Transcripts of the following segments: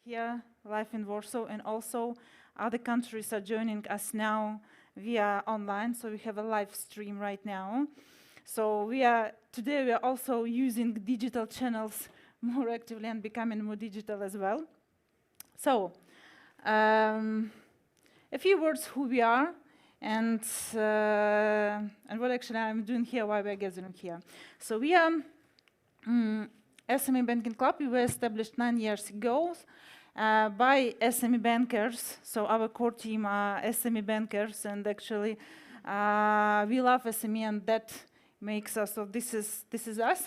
here live in Warsaw, and also other countries are joining us now via online, so we have a live stream right now. So today we are also using digital channels more actively and becoming more digital as well. So a few words who we are and what actually I'm doing here, why we're gathering here. So we are SME Banking Club. We were established 9 years ago by SME bankers. So our core team are SME bankers, and actually we love SME, and that makes us, so this is us.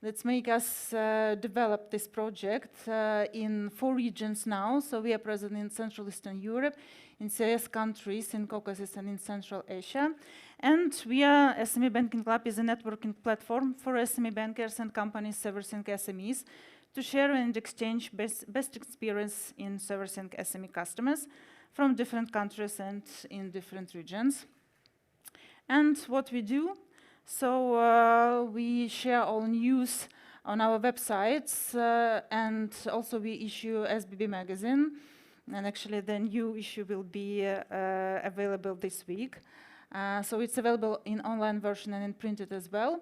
Let's make us develop this project in 4 regions now. So we are present in Central Eastern Europe, in CIS countries, in Caucasus, and in Central Asia. And we are, SME Banking Club is a networking platform for SME bankers and companies servicing SMEs to share and exchange best experience in servicing SME customers from different countries and in different regions. And what we do, so we share all news on our websites, and also we issue SBB magazine, and actually the new issue will be available this week. So it's available in online version and in printed as well.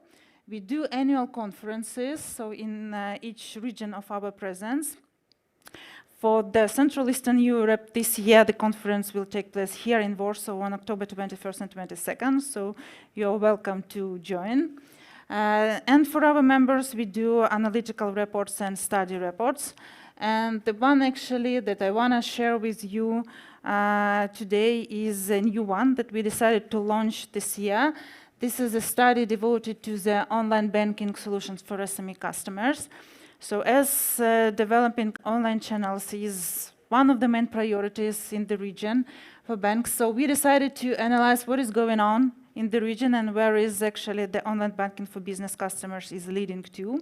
We do annual conferences, so in each region of our presence. For the Central Eastern Europe this year, the conference will take place here in Warsaw on October 21st and 22nd, so you're welcome to join. And for our members, we do analytical reports and study reports. And the one actually that I want to share with you today is a new one that we decided to launch this year. This is a study devoted to the online banking solutions for SME customers. So as developing online channels is one of the main priorities in the region for banks, so we decided to analyze what is going on in the region and where is actually the online banking for business customers is leading to.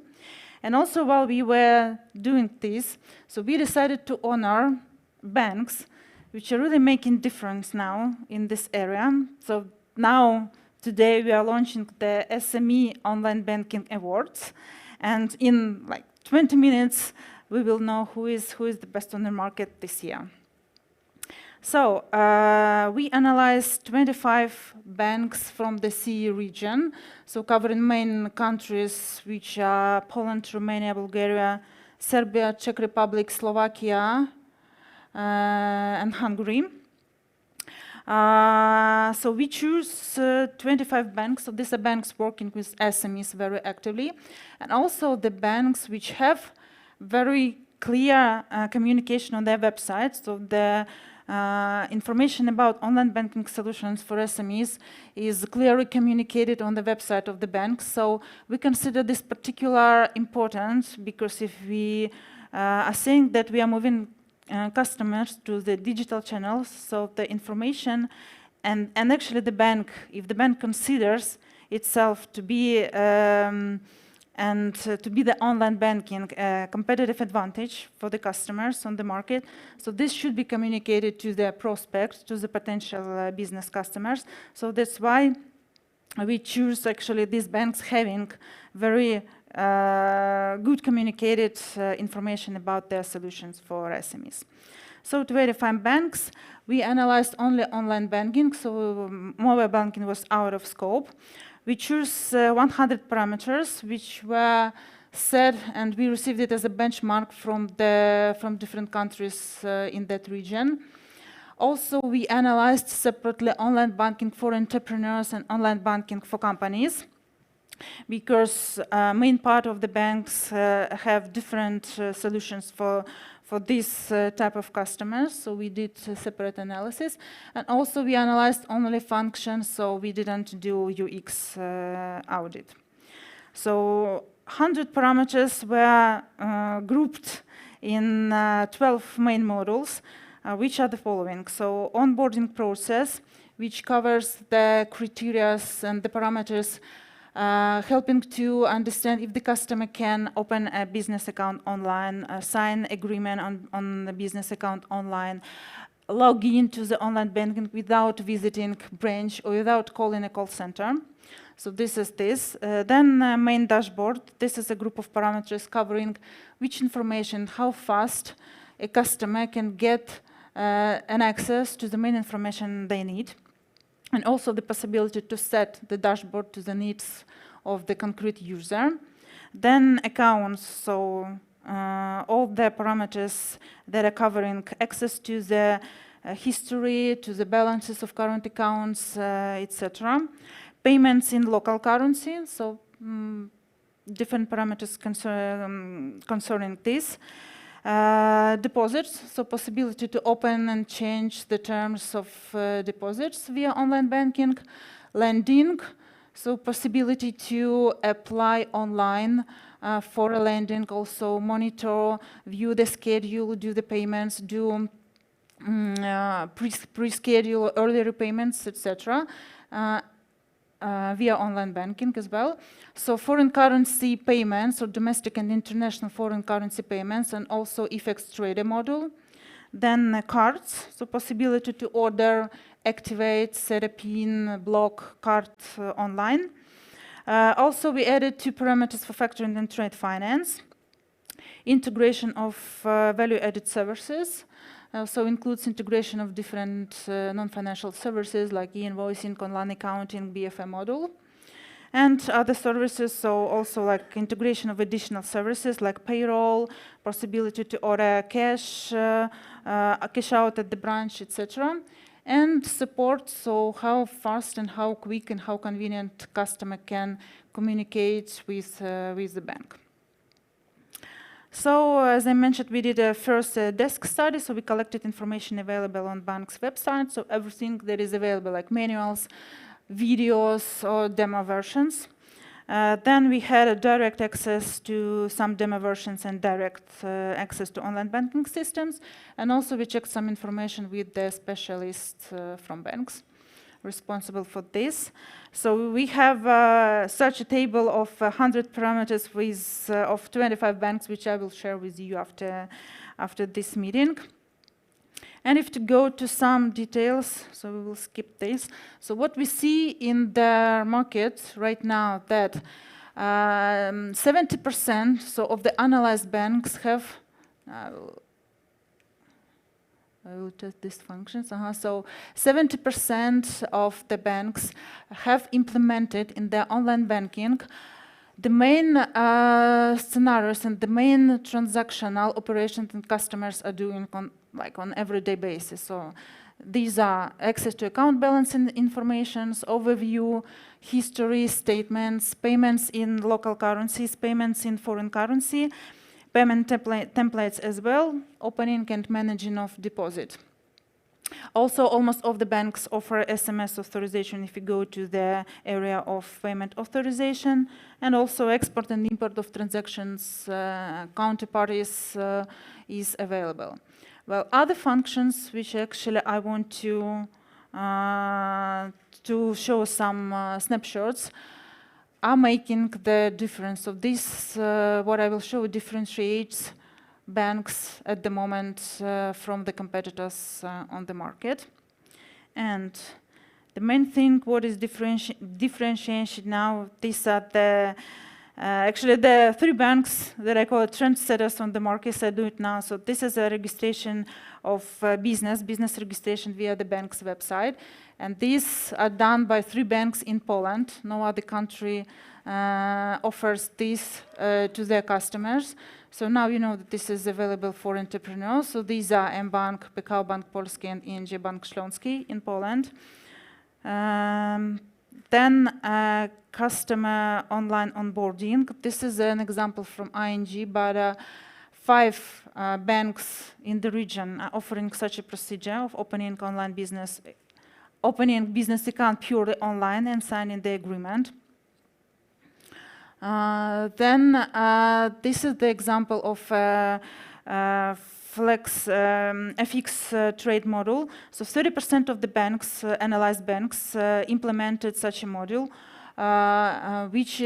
And also while we were doing this, so we decided to honor banks which are really making difference now in this area. So now, today we are launching the SME Online Banking Awards, and in like 20 minutes, we will know who is the best on the market this year. So we analyzed 25 banks from the CEE region, so covering main countries which are Poland, Romania, Bulgaria, Serbia, Czech Republic, Slovakia, and Hungary. So we choose 25 banks, so these are banks working with SMEs very actively, and also the banks which have very clear communication on their website, so the information about online banking solutions for SMEs is clearly communicated on the website of the bank. So we consider this particular important because if we are saying that we are moving customers to the digital channels, so the information and actually the bank, if the bank considers itself to be to be the online banking competitive advantage for the customers on the market, so this should be communicated to the prospects, to the potential business customers. So that's why we choose actually these banks having very good communicated information about their solutions for SMEs. So to verify banks, we analyzed only online banking, so mobile banking was out of scope. We choose 100 parameters which were set, and we received it as a benchmark from different countries in that region. Also, we analyzed separately online banking for entrepreneurs and online banking for companies, because main part of the banks have different solutions for this type of customers, so we did a separate analysis. And also we analyzed only functions, so we didn't do UX audit. So 100 parameters were grouped in 12 main modules, which are the following. So onboarding process, which covers the criteria and the parameters helping to understand if the customer can open a business account online, sign agreement on the business account online, log into the online banking without visiting branch or without calling a call center. So this is this. Then main dashboard. This is a group of parameters covering which information, how fast a customer can get an access to the main information they need, and also the possibility to set the dashboard to the needs of the concrete user. Then accounts, so all the parameters that are covering access to the history, to the balances of current accounts, etc. Payments in local currency, so different parameters concerning this. Deposits, so possibility to open and change the terms of deposits via online banking. Lending, so possibility to apply online for a lending, also monitor, view the schedule, do the payments, do pre-schedule early repayments, etc. Via online banking as well. So foreign currency payments, or domestic and international foreign currency payments, and also FX trader model. Then cards, so possibility to order, activate, set a PIN, block card online. Also, we added 2 parameters for factoring and trade finance. Integration of value-added services. So includes integration of different non-financial services like invoicing, online accounting, BFM model, and other services. So also like integration of additional services like payroll, possibility to order cash, cash out at the branch, etc. And support, so how fast and how quick and how convenient customer can communicate with the bank. So, as I mentioned, we did a first desk study, so we collected information available on bank's website, so everything that is available, like manuals, videos, or demo versions. Then we had a direct access to some demo versions and direct access to online banking systems, and also we checked some information with the specialists from banks responsible for this. So we have such a table of 100 parameters with of 25 banks, which I will share with you after this meeting. And if to go to some details, so we will skip this. So what we see in the market right now, that 70% so of the analyzed banks have I will test these functions. So 70% of the banks have implemented in their online banking the main scenarios and the main transactional operations that customers are doing on everyday basis. So these are access to account balance informations, overview, history, statements, payments in local currencies, payments in foreign currency, payment templates as well, opening and managing of deposit. Also, almost all the banks offer SMS authorization if you go to the area of payment authorization, and also export and import of transactions counterparties is available. Well, other functions which actually I want to show some snapshots are making the difference. So this, what I will show, differentiates banks at the moment from the competitors on the market. And the main thing what is differentiation now, these are the actually the 3 banks that I call trendsetters on the market. I do it now. So this is a registration of business registration via the bank's website. And these are done by 3 banks in Poland. No other country offers this to their customers. So now you know that this is available for entrepreneurs. So these are mBank, Pekao Bank Polski, and ING Bank Śląski in Poland. Then customer online onboarding. This is an example from ING, but 5 banks in the region are offering such a procedure of opening business account purely online and signing the agreement. Then this is the example of flex FX trade model. So 30% of the banks, analyzed banks, implemented such a module, which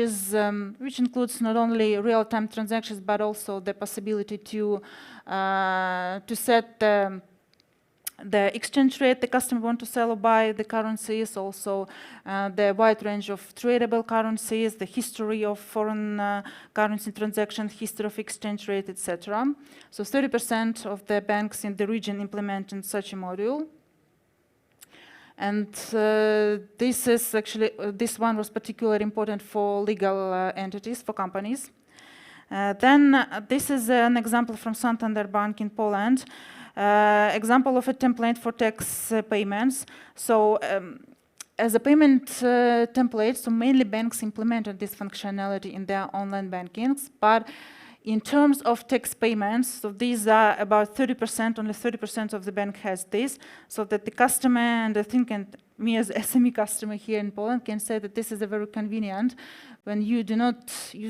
includes not only real-time transactions but also the possibility to set the the exchange rate the customer want to sell or buy the currencies, also the wide range of tradable currencies, the history of foreign currency transactions, history of exchange rate, etc. So 30% of the banks in the region implemented such a module. And this is actually, this one was particularly important for legal entities, for companies. Then this is an example from Santander Bank in Poland. Example of a template for tax payments. So as a payment template, so mainly banks implemented this functionality in their online bankings, but in terms of tax payments, so these are about 30%, only 30% of the bank has this, so that the customer, and I think, and me as SME customer here in Poland can say that this is a very convenient when you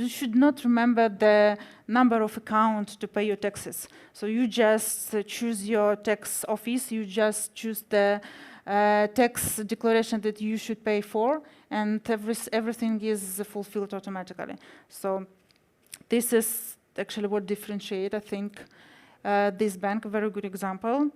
should not remember the number of account to pay your taxes. So you just choose your tax office, you just choose the tax declaration that you should pay for, and everything is fulfilled automatically. So this is actually what differentiates, I think, this bank, a very good example.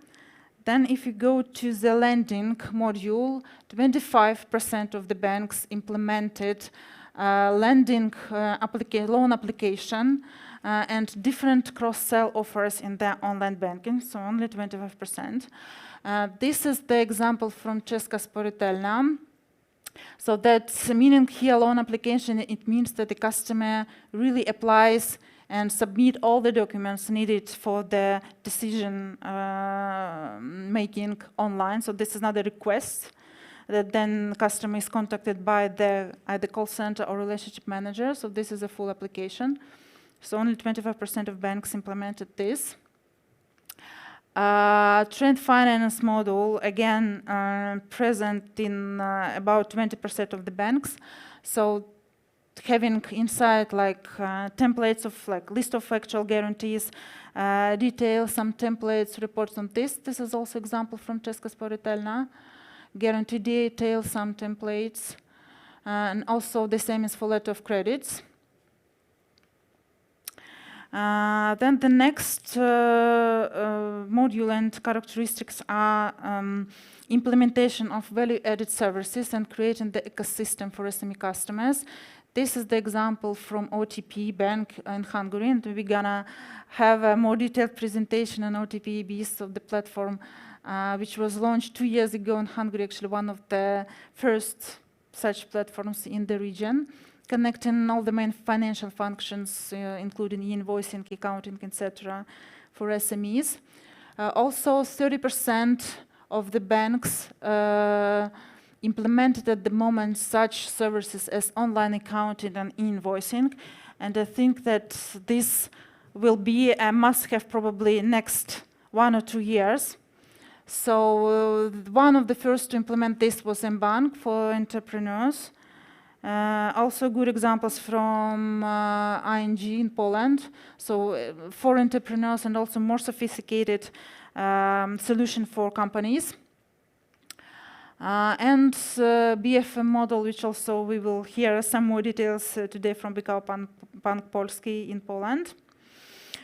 Then if you go to the lending module, 25% of the banks implemented lending loan application and different cross-sell offers in their online banking, so only 25%. This is the example from Česká spořitelna. So that's meaning here loan application, it means that the customer really applies and submit all the documents needed for the decision making online. So this is not a request that then customer is contacted by the either call center or relationship manager. So this is a full application. So only 25% of banks implemented this. Trade finance model, again, present in about 20% of the banks. So having inside like templates of like list of actual guarantees, details, some templates, reports on this. This is also example from Česká spořitelna. Guarantee details, some templates, and also the same is for letter of credits. Then the next module and characteristics are implementation of value-added services and creating the ecosystem for SME customers. This is the example from OTP Bank in Hungary, and we're gonna have a more detailed presentation on OTP Beast of the platform, which was launched 2 years ago in Hungary, actually one of the first such platforms in the region, connecting all the main financial functions, including invoicing, accounting, etc., for SMEs. Also, 30% of the banks implemented at the moment such services as online accounting and invoicing, and I think that this will be a must-have probably next 1 or 2 years. So one of the first to implement this was mBank for entrepreneurs. Also good examples from ING in Poland. So for entrepreneurs and also more sophisticated solution for companies. And BFM model, which also we will hear some more details today from Pekao Bank Polski in Poland.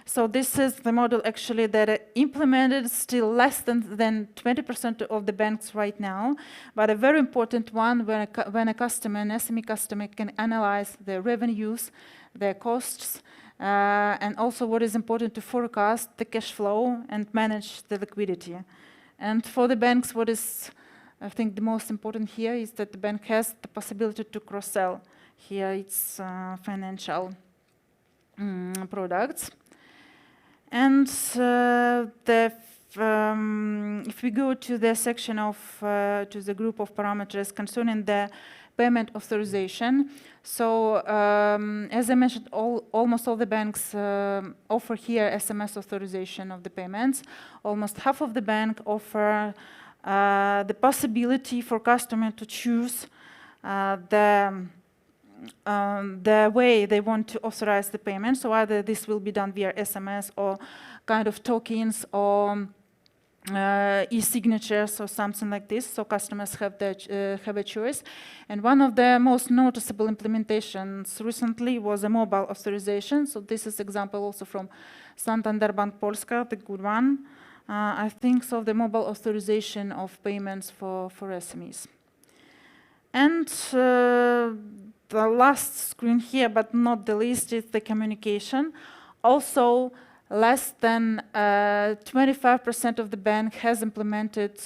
So this is the model actually that implemented still less than 20% of the banks right now, but a very important one when a customer, an SME customer, can analyze their revenues, their costs, and also what is important to forecast the cash flow and manage the liquidity. And for the banks, what is, I think, the most important here is that the bank has the possibility to cross-sell here its financial products. And if we go to the section of, to the group of parameters concerning the payment authorization, so as I mentioned, almost all the banks offer here SMS authorization of the payments. Almost half of the bank offer the possibility for customer to choose the way they want to authorize the payment. So either this will be done via SMS or kind of tokens or e-signatures or something like this. So customers have a choice. And one of the most noticeable implementations recently was a mobile authorization. So this is example also from Santander Bank Polska, the good one. I think so, the mobile authorization of payments for SMEs. And the last screen here, but not the least, is the communication. Also, less than 25% of the bank has implemented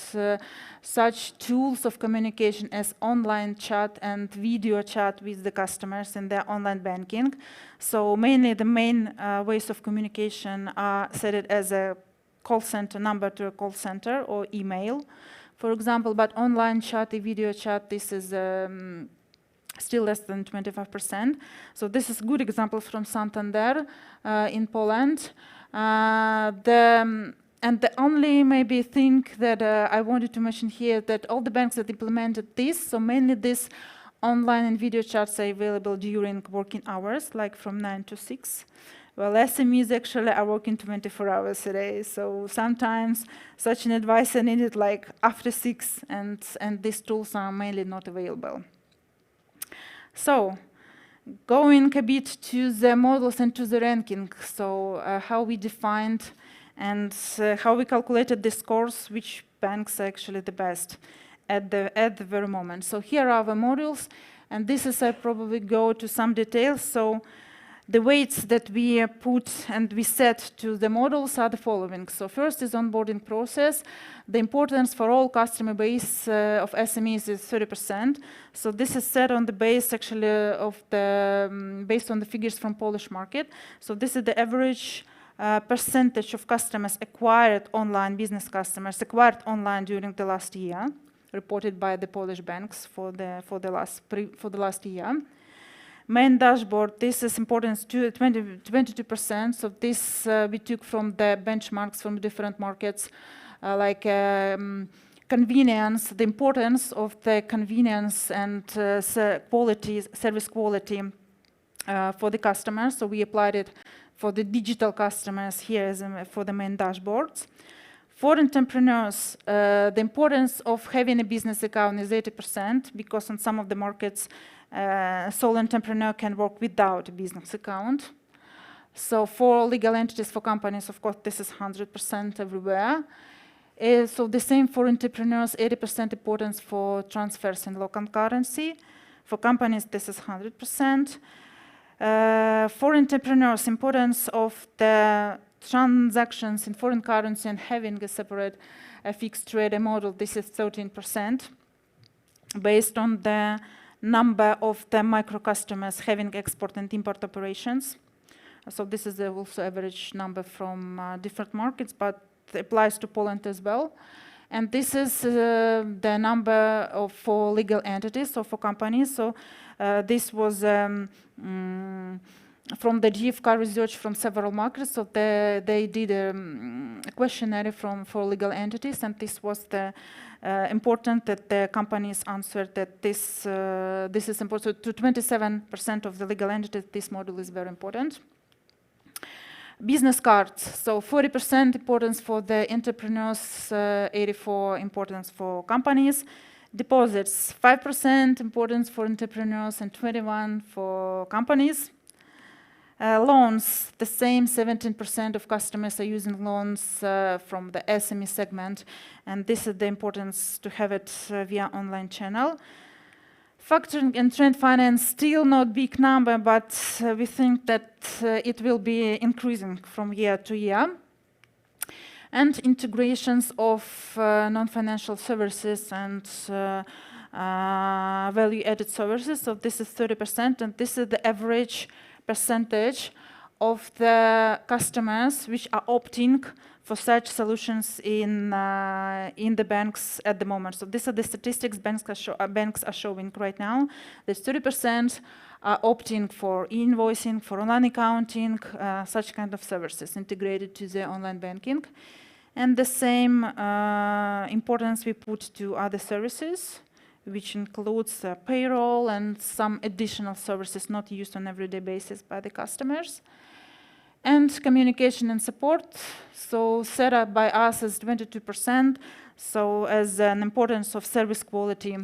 such tools of communication as online chat and video chat with the customers in their online banking. So mainly the main ways of communication are set it as a call center number to a call center or email, for example, but online chat, a video chat, this is still less than 25%. So this is a good example from Santander in Poland. And the only maybe thing that I wanted to mention here that all the banks that implemented this, so mainly this online and video chats are available during working hours, like from 9 to 6. Well, SMEs actually are working 24 hours a day, so sometimes such an advice is needed like after 6, and these tools are mainly not available. So, going a bit to the models and to the ranking, so how we defined and how we calculated the scores, which banks are actually the best at the very moment. So here are the models, and this is I probably go to some details. So the weights that we put and we set to the models are the following. So first is onboarding process. The importance for all customer base of SMEs is 30%. So this is set on the base actually of the, based on the figures from Polish market. So this is the average percentage of customers acquired online, business customers acquired online during the last year, reported by the Polish banks for the last year. Main dashboard, this is importance to 22%. So this we took from the benchmarks from different markets, like convenience, the importance of the convenience and service quality for the customers. So we applied it for the digital customers here as for the main dashboards. For entrepreneurs, the importance of having a business account is 80%, because on some of the markets, sole entrepreneur can work without a business account. So for legal entities, for companies, of course, this is 100% everywhere. So the same for entrepreneurs, 80% importance for transfers in local currency. For companies, this is 100%. For entrepreneurs, importance of the transactions in foreign currency and having a separate fixed trader model, this is 13%, based on the number of the micro customers having export and import operations. So this is also average number from different markets, but it applies to Poland as well. And this is the number for legal entities, so for companies. So this was from the GfK research from several markets. So they did a questionnaire for legal entities, and this was the important that the companies answered that this is important. To 27% of the legal entities, this model is very important. Business cards, so 40% importance for the entrepreneurs, 84% importance for companies. Deposits, 5% importance for entrepreneurs and 21% for companies. Loans, the same, 17% of customers are using loans from the SME segment, and this is the importance to have it via online channel. Factoring and trade finance, still not big number, but we think that it will be increasing from year to year. And integrations of non-financial services and value-added services, so this is 30%, and this is the average percentage of the customers which are opting for such solutions in the banks at the moment. So these are the statistics banks are showing right now. There's 30% are opting for invoicing, for online accounting, such kind of services integrated to the online banking. And the same importance we put to other services, which includes payroll and some additional services not used on everyday basis by the customers. And communication and support, so set up by us as 22%, so as an importance of service quality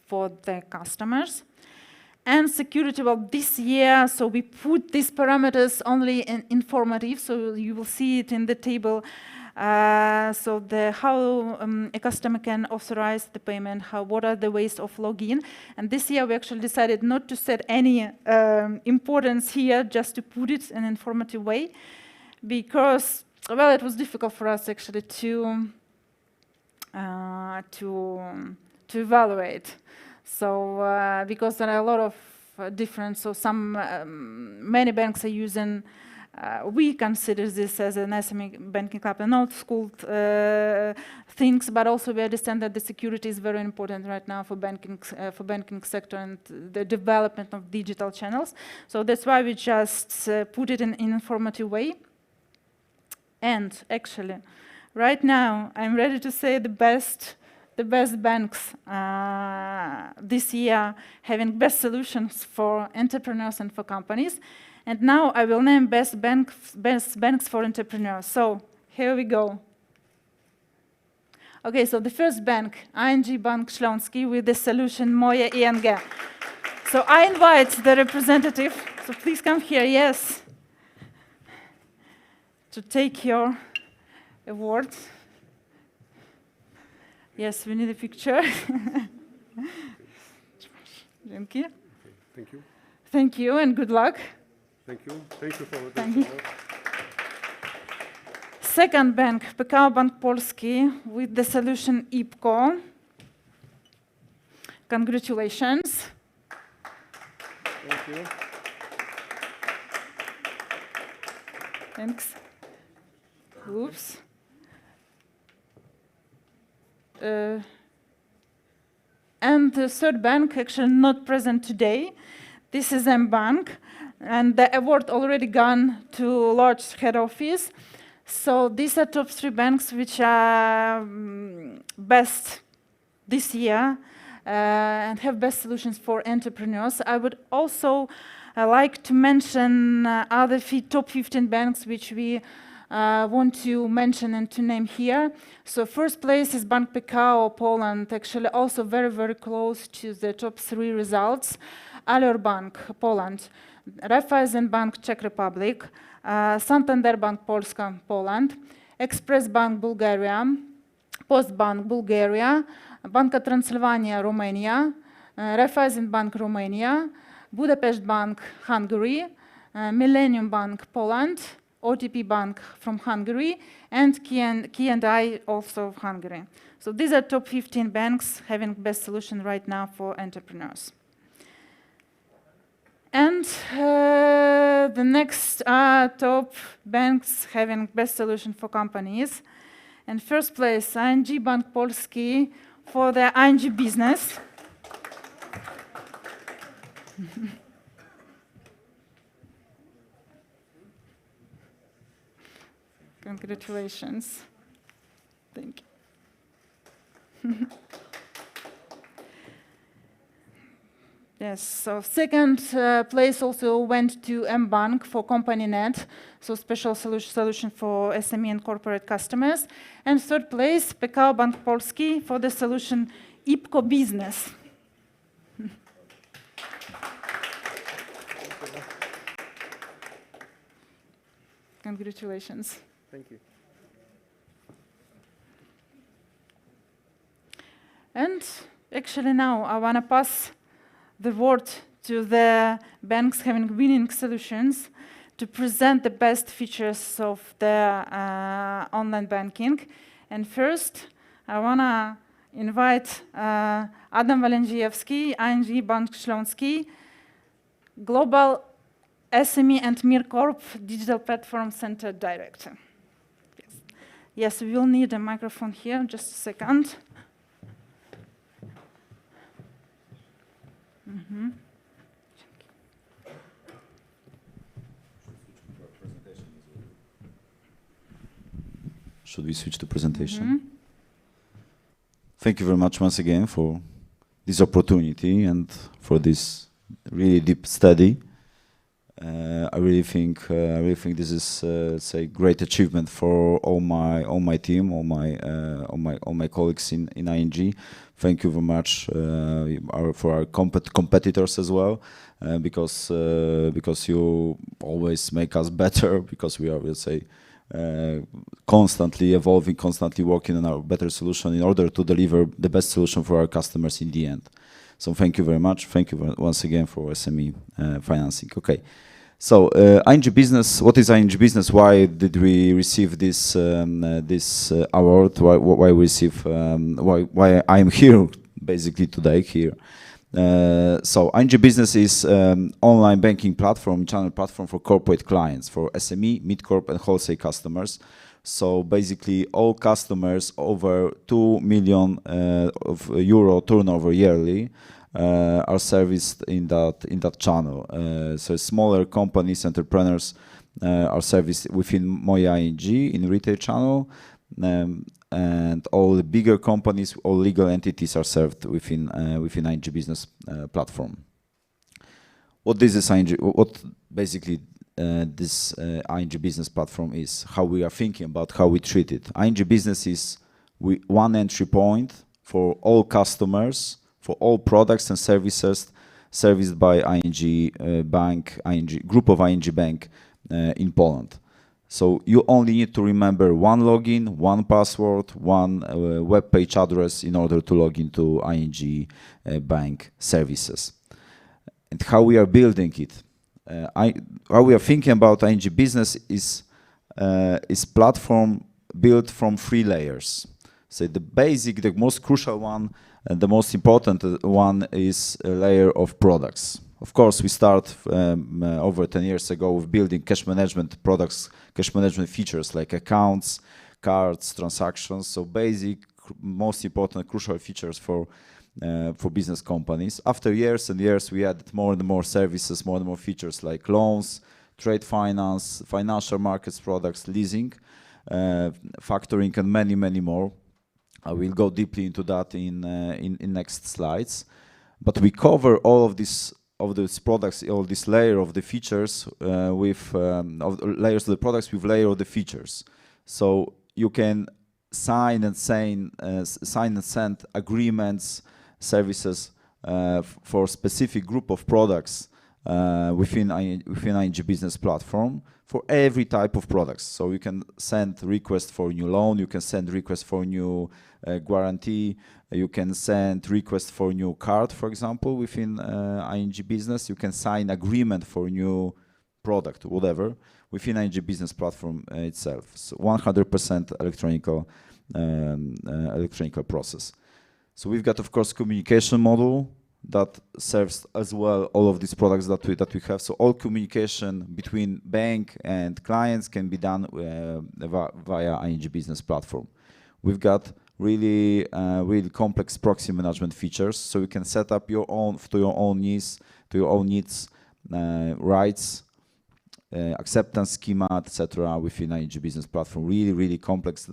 for the customers. And security, well, this year, so we put these parameters only in informative, so you will see it in the table So how a customer can authorize the payment, what are the ways of login. And this year we actually decided not to set any importance here, just to put it in an informative way, because, well, it was difficult for us actually to evaluate. So because there are a lot of different, so many banks are using. We consider this as an SME banking club and old school things, but also we understand that the security is very important right now for banking sector and the development of digital channels. So that's why we just put it in an informative way. And actually, right now, I'm ready to say the best banks this year having best solutions for entrepreneurs and for companies. And now I will name best banks for entrepreneurs. So here we go. Okay, so the first bank, ING Bank Śląski, with the solution Moje ING. So I invite the representative, so please come here, yes, to take your award. Yes, we need a picture. Thank you. Thank you. Thank you and good luck. Thank you. Thank you for the Thank you. Second bank, Pekao Bank Polski, with the solution IPCO. Congratulations. Thank you. Thanks. Oops. And the third bank, actually not present today. This is mBank, and the award already gone to large head office. So these are top 3 banks which are best this year and have best solutions for entrepreneurs. I would also like to mention other top 15 banks which we want to mention and to name here. So first place is Bank Pekao, Poland, actually also very, very close to the top 3 results. Alior Bank, Poland, Raiffeisen Bank, Czech Republic, Santander Bank Polska, Poland, Express Bank Bulgaria, Postbank Bulgaria, Banca Transilvania Romania, Raiffeisen Bank Romania, Budapest Bank Hungary, Millennium Bank Poland, OTP Bank from Hungary, and K&I also of Hungary. So these are top 15 banks having best solution right now for entrepreneurs. And the next top banks having best solution for companies. And first place, ING Bank Polski for the ING business. Congratulations. Thank you. Yes, so second place also went to mBank for CompanyNet, so special solution for SME and corporate customers. And third place, Pekao Bank Polski for the solution IPCO Business. Congratulations. Thank you. And actually now I want to pass the word to the banks having winning solutions to present the best features of the online banking. And first, I want to invite Adam Walędziejewski, ING Bank Śląski, Global SME and MIRCorp Digital Platform Center Director. Yes, we will need a microphone here, just a second. Mm-hmm. Should we switch to presentation? Mm-hmm. Thank you very much once again for this opportunity and for this really deep study. I really think this is say great achievement for all my team, all my colleagues in ING. Thank you very much for our competitors as well, because you always make us better, because we are, let's say, constantly evolving, constantly working on our better solution in order to deliver the best solution for our customers in the end. So thank you very much. Thank you once again for SME financing. Okay. So ING Business, what is ING Business? Why did we receive this this award? Why we receive? Why I am here basically today here? So ING Business is online banking platform, channel platform for corporate clients, for SME, mid-corp, and wholesale customers. So basically, all customers over 2 million euro turnover yearly are serviced in that channel. So smaller companies, entrepreneurs are serviced within Moje ING in retail channel, and all the bigger companies, all legal entities are served within ING Business platform. What this is ING? What basically this ING Business platform is? How we are thinking about how we treat it. ING Business is one entry point for all customers, for all products and services serviced by ING Bank, group of ING Bank in Poland. So you only need to remember one login, one password, one web page address in order to log into ING Bank services. And how we are building it, how we are thinking about ING Business is platform built from 3 layers. So the basic, the most crucial one, and the most important one is a layer of products. Of course, we start over 10 years ago with building cash management products, cash management features like accounts, cards, transactions. So basic, most important, crucial features for business companies. After years and years, we added more and more services, more and more features like loans, trade finance, financial markets products, leasing, factoring, and many, many more. I will go deeply into that in next slides. But we cover all of these products, all this layer of the features with layers of the products with layer of the features. So you can sign and send agreements, services for specific group of products within ING Business platform for every type of products. So you can send request for new loan, you can send request for new guarantee, you can send request for new card, for example, within ING Business. You can sign agreement for new product, whatever, within ING Business platform itself. So 100% electronic process. So we've got, of course, communication model that serves as well all of these products that we have. So all communication between bank and clients can be done via ING Business platform. We've got really complex proxy management features, so you can set up your own needs, rights, acceptance schema, etc. within ING Business platform. Really complex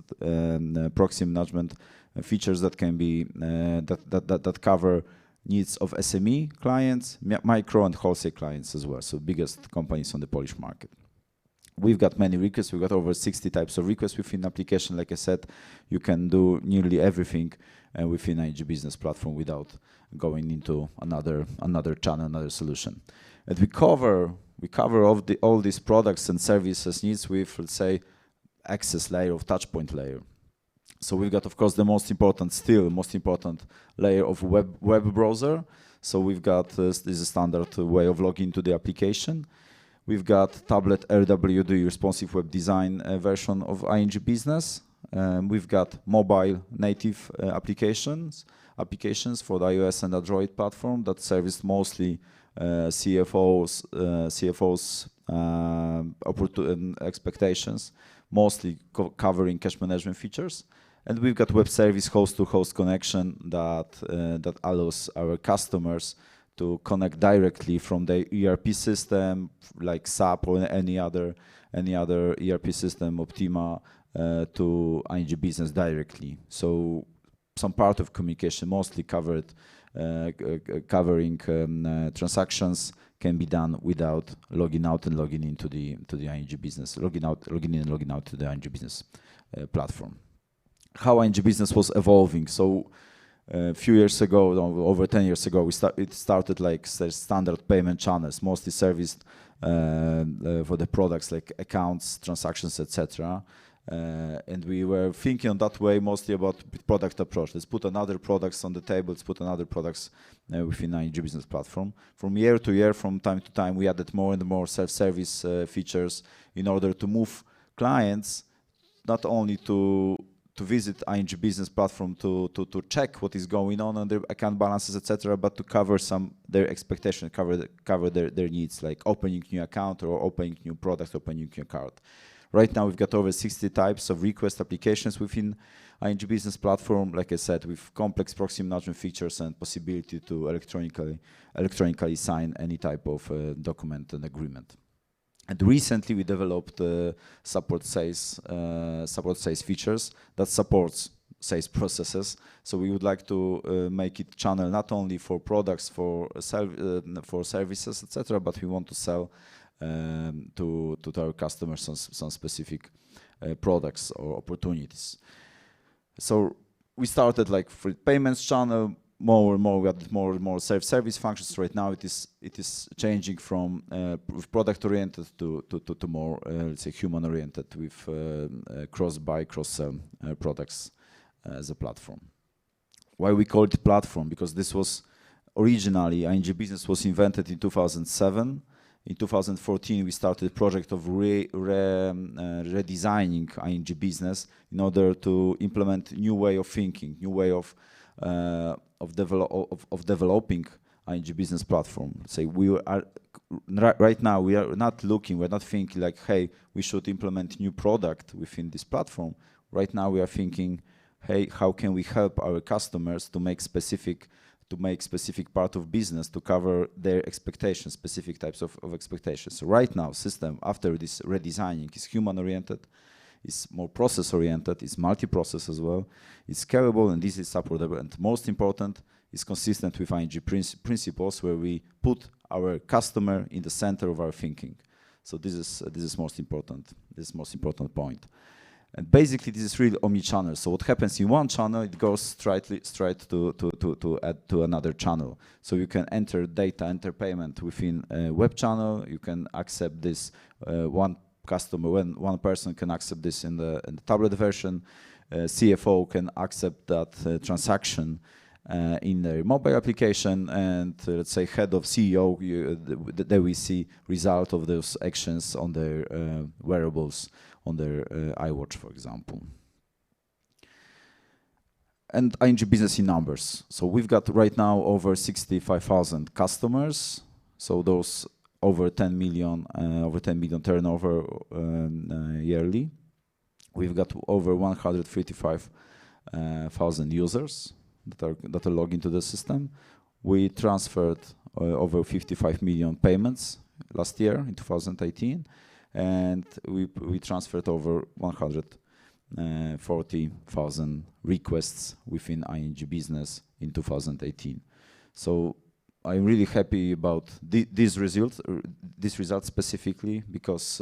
proxy management features that can be that cover needs of SME clients, micro and wholesale clients as well, so biggest companies on the Polish market. We've got many requests. We've got over 60 types of requests within the application. Like I said, you can do nearly everything within ING Business platform without going into another channel, another solution. And we cover all these products and services needs with, let's say, access layer of touchpoint layer. So we've got, of course, the most important layer of web browser. So we've got this is a standard way of logging to the application. We've got tablet RWD, responsive web design version of ING Business. We've got mobile native applications for the iOS and Android platform that service mostly CFOs' expectations, mostly covering cash management features. And we've got web service host-to-host connection that allows our customers to connect directly from the ERP system, like SAP or any other ERP system, Optima, to ING Business directly. So some part of communication, mostly covering transactions, can be done without logging out and logging into the ING Business, logging in and logging out to the ING Business platform. How ING Business was evolving. So A few years ago, over 10 years ago, it started like standard payment channels, mostly serviced for the products like accounts, transactions, etc. And we were thinking on that way mostly about product approach. Let's put another products on the table, let's put another products within ING Business Platform. From year to year, from time to time, we added more and more self-service features in order to move clients not only to visit ING Business Platform to check what is going on their account balances, etc., but to cover their expectations, cover their needs, like opening new account or opening new product, opening new card. Right now, we've got over 60 types of request applications within ING Business Platform, like I said, with complex proxy management features and possibility to electronically sign any type of document and agreement. And recently, we developed support sales features that supports sales processes. So we would like to make it channel not only for products, for services, etc., but we want to sell to our customers some specific products or opportunities. So we started like for payments channel. More and more, we added more and more self-service functions. Right now, it is changing from product-oriented to more, let's say, human-oriented with cross-buy, cross-sell products as a platform. Why we call it platform? Because this was originally, ING Business was invented in 2007. In 2014, we started a project of redesigning ING Business in order to implement new way of thinking, new way of developing ING Business Platform. Say right now we are not looking, we're not thinking like, hey, we should implement new product within this platform. Right now we are thinking, hey, how can we help our customers to make specific part of business to cover their expectations, specific types of expectations. So right now, system after this redesigning is human-oriented, is more process-oriented, is multi-process as well, is scalable, and this is supportable. And most important, is consistent with ING principles, where we put our customer in the center of our thinking. So this is most important. This is most important point. And basically, this is really omni-channel. So what happens in one channel, it goes straight to another channel. So you can enter data, enter payment within a web channel. You can accept this one person can accept this in the tablet version. CFO can accept that transaction in their mobile application, and let's say head of CEO, there we see result of those actions on their wearables, on their iWatch, for example. And ING Business in numbers. So we've got right now over 65,000 customers. So those over 10 million turnover yearly. We've got over 135,000 users that are logged into the system. We transferred over 55 million payments last year in 2018, and we transferred over 140,000 requests within ING Business in 2018. So I'm really happy about these results specifically, because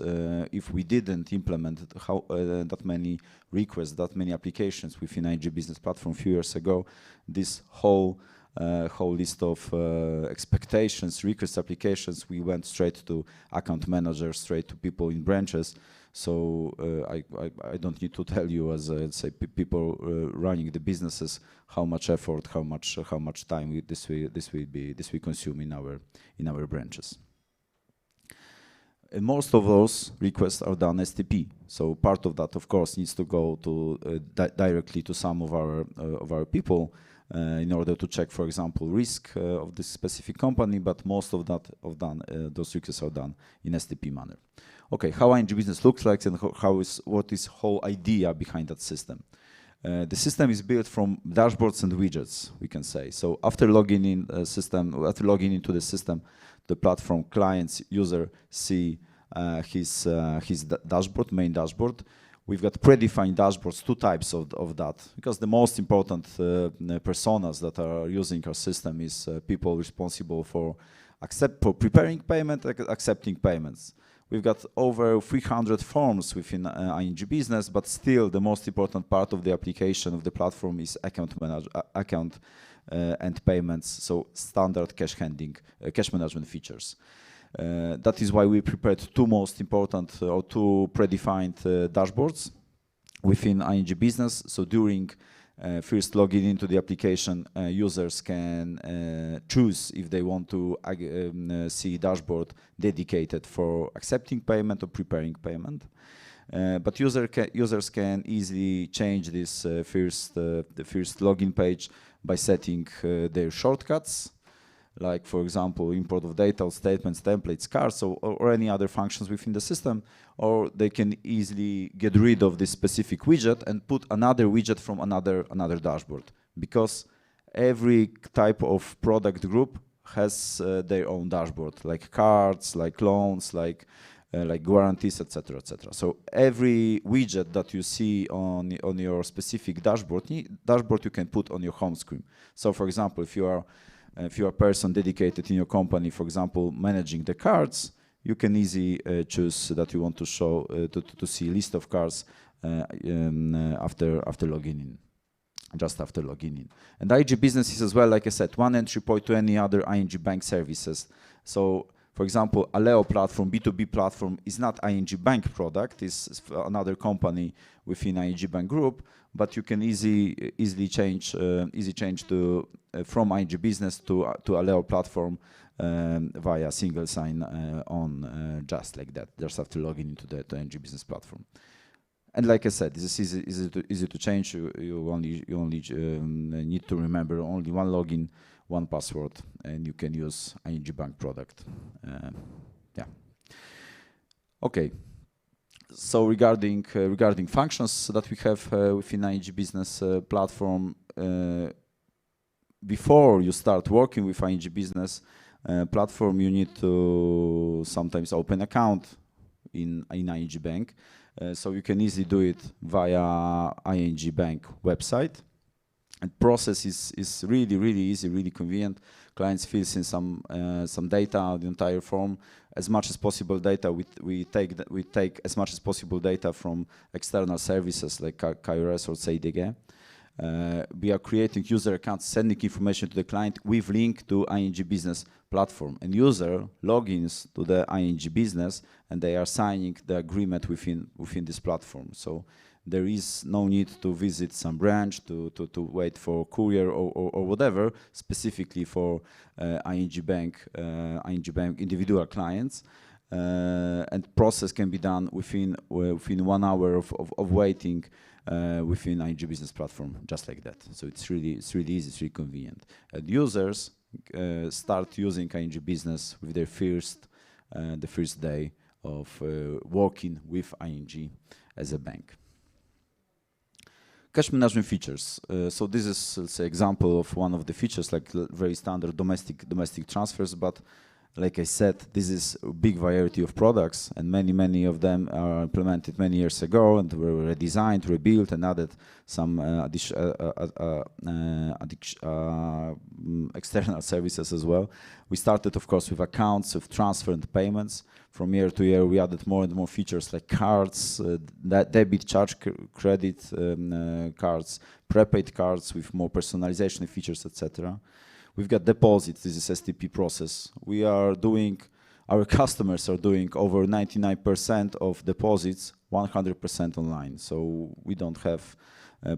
if we didn't implement that many requests, that many applications within ING Business Platform a few years ago, this whole list of expectations, request applications, we went straight to account managers, straight to people in branches. So I don't need to tell you, as say people running the businesses, how much effort, how much time this will consume in our branches. And most of those requests are done STP. So part of that, of course, needs to go to directly to some of our people in order to check, for example, risk of this specific company. But most of those requests are done in STP manner. Okay, how ING Business looks like, and what is whole idea behind that system. The system is built from dashboards and widgets, we can say. So after logging into the system, the platform clients user see his dashboard, main dashboard. We've got predefined dashboards, two types of that, because the most important personas that are using our system is people responsible for preparing payment, accepting payments. We've got over 300 forms within ING Business, but still the most important part of the application of the platform is account and payments, so standard cash handling, cash management features. That is why we prepared two most important or two predefined dashboards within ING Business. So during first login into the application, users can choose if they want to see dashboard dedicated for accepting payment or preparing payment. But users can easily change this the first login page by setting their shortcuts, like for example import of data, statements, templates, cards, or any other functions within the system, or they can easily get rid of this specific widget and put another widget from another dashboard, because every type of product group has their own dashboard, like cards, like loans, like guarantees, etc., etc. So every widget that you see on your specific dashboard you can put on your home screen. So for example, if you are a person dedicated in your company, for example, managing the cards, you can easily choose that you want to show to see a list of cards after logging in, just after logging in. And ING Business is as well, like I said, one entry point to any other ING Bank services. So for example, Aleo platform, B2B platform, is not ING Bank product, it's another company within ING Bank group, but you can easily change to from ING Business to Aleo platform via single sign on, just like that, just after logging into the ING Business platform. And like I said, this is easy to change. You only need to remember only one login, one password, and you can use ING Bank product. Yeah. Okay. So regarding functions that we have within ING Business platform, before you start working with ING Business platform, you need to sometimes open account in ING Bank. So you can easily do it via ING Bank website. And process is really easy, really convenient. Clients fill in some data, the entire form, as much as possible data. We take as much as possible data from external services like KRS or CEE. We are creating user accounts, sending information to the client with link to ING Business platform, and user logins to the ING Business, and they are signing the agreement within this platform. So there is no need to visit some branch to wait for courier or whatever, specifically for ING Bank individual clients. And process can be done within 1 hour of waiting within ING Business platform, just like that. So it's really easy, it's really convenient. And users start using ING Business with their the first day of working with ING as a bank. Cash management features. So this is, let's say, example of one of the features, like very standard domestic transfers. But like I said, this is a big variety of products, and many of them are implemented many years ago and were redesigned, rebuilt, and added some external services as well. We started, of course, with accounts, with transfer and payments. From year to year, we added more and more features like cards, debit, charge, credit cards, prepaid cards with more personalization features, etc. We've got deposits. This is STP process. Our customers are doing over 99% of deposits 100% online. So we don't have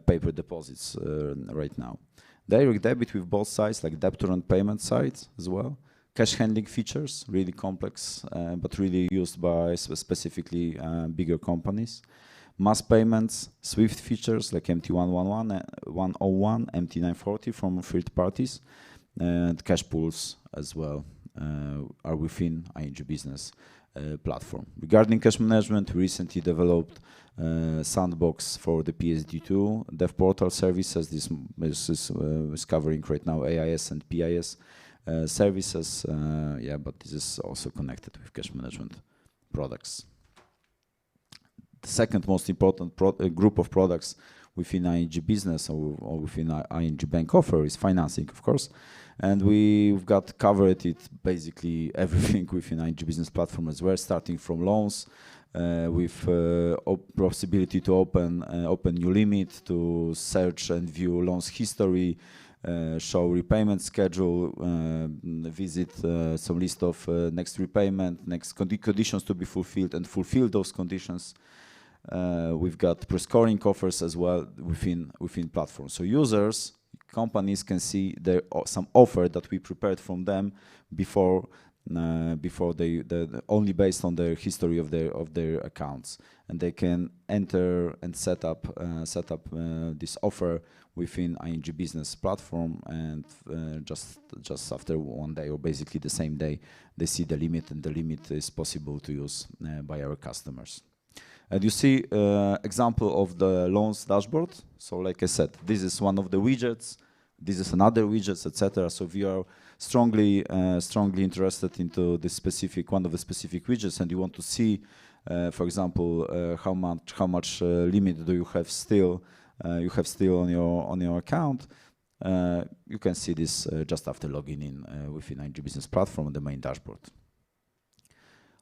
paper deposits right now. Direct debit with both sides, like debtor and payment sides as well. Cash handling features, really complex, but really used by specifically bigger companies. Mass payments, SWIFT features like MT111, 101, MT940 from third parties. And cash pools as well are within ING Business platform. Regarding cash management, we recently developed sandbox for the PSD2 dev portal services. This is covering right now AIS and PIS services. But this is also connected with cash management products. The second most important group of products within ING Business or within ING Bank offer is financing, of course. And we've got covered it basically everything within ING Business platform as well, starting from loans with possibility to open new limit, to search and view loans history, show repayment schedule, visit some list of next repayment, next conditions to be fulfilled, and fulfill those conditions. We've got pre-scoring offers as well within platform. So users, companies can see some offer that we prepared from them before they only based on their history of their accounts, and they can enter and set up this offer within ING Business platform, and just after one day or basically the same day they see the limit, and the limit is possible to use by our customers. And you see example of the loans dashboard. So like I said, this is one of the widgets, this is another widgets, etc. So we are strongly interested into this one of the specific widgets, and you want to see, for example, how much limit do you have still on your account. You can see this just after logging in within ING Business platform on the main dashboard.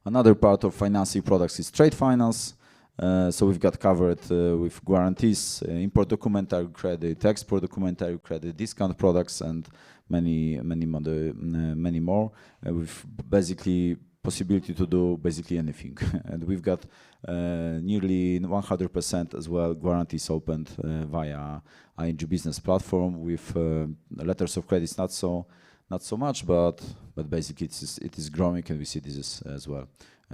Another part of financing products is trade finance. So we've got covered with guarantees, import documentary credit, export documentary credit, discount products, and many more. With basically possibility to do basically anything. And we've got nearly 100% as well guarantees opened via ING Business platform. With letters of credit, not so much, but basically it is growing, and we see this as well.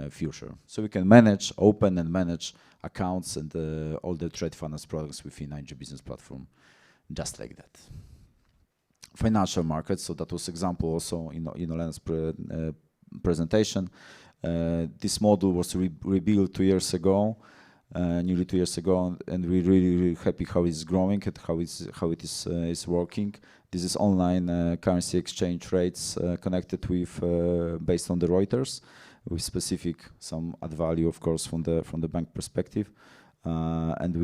Future. So we can open and manage accounts and all the trade finance products within ING Business platform, just like that. Financial markets. So that was example also in Olena's presentation. This model was rebuilt 2 years ago, nearly 2 years ago, and we're really happy how it's growing and how it is working. This is online currency exchange rates connected with based on the Reuters, with specific some add value, of course, from the bank perspective, and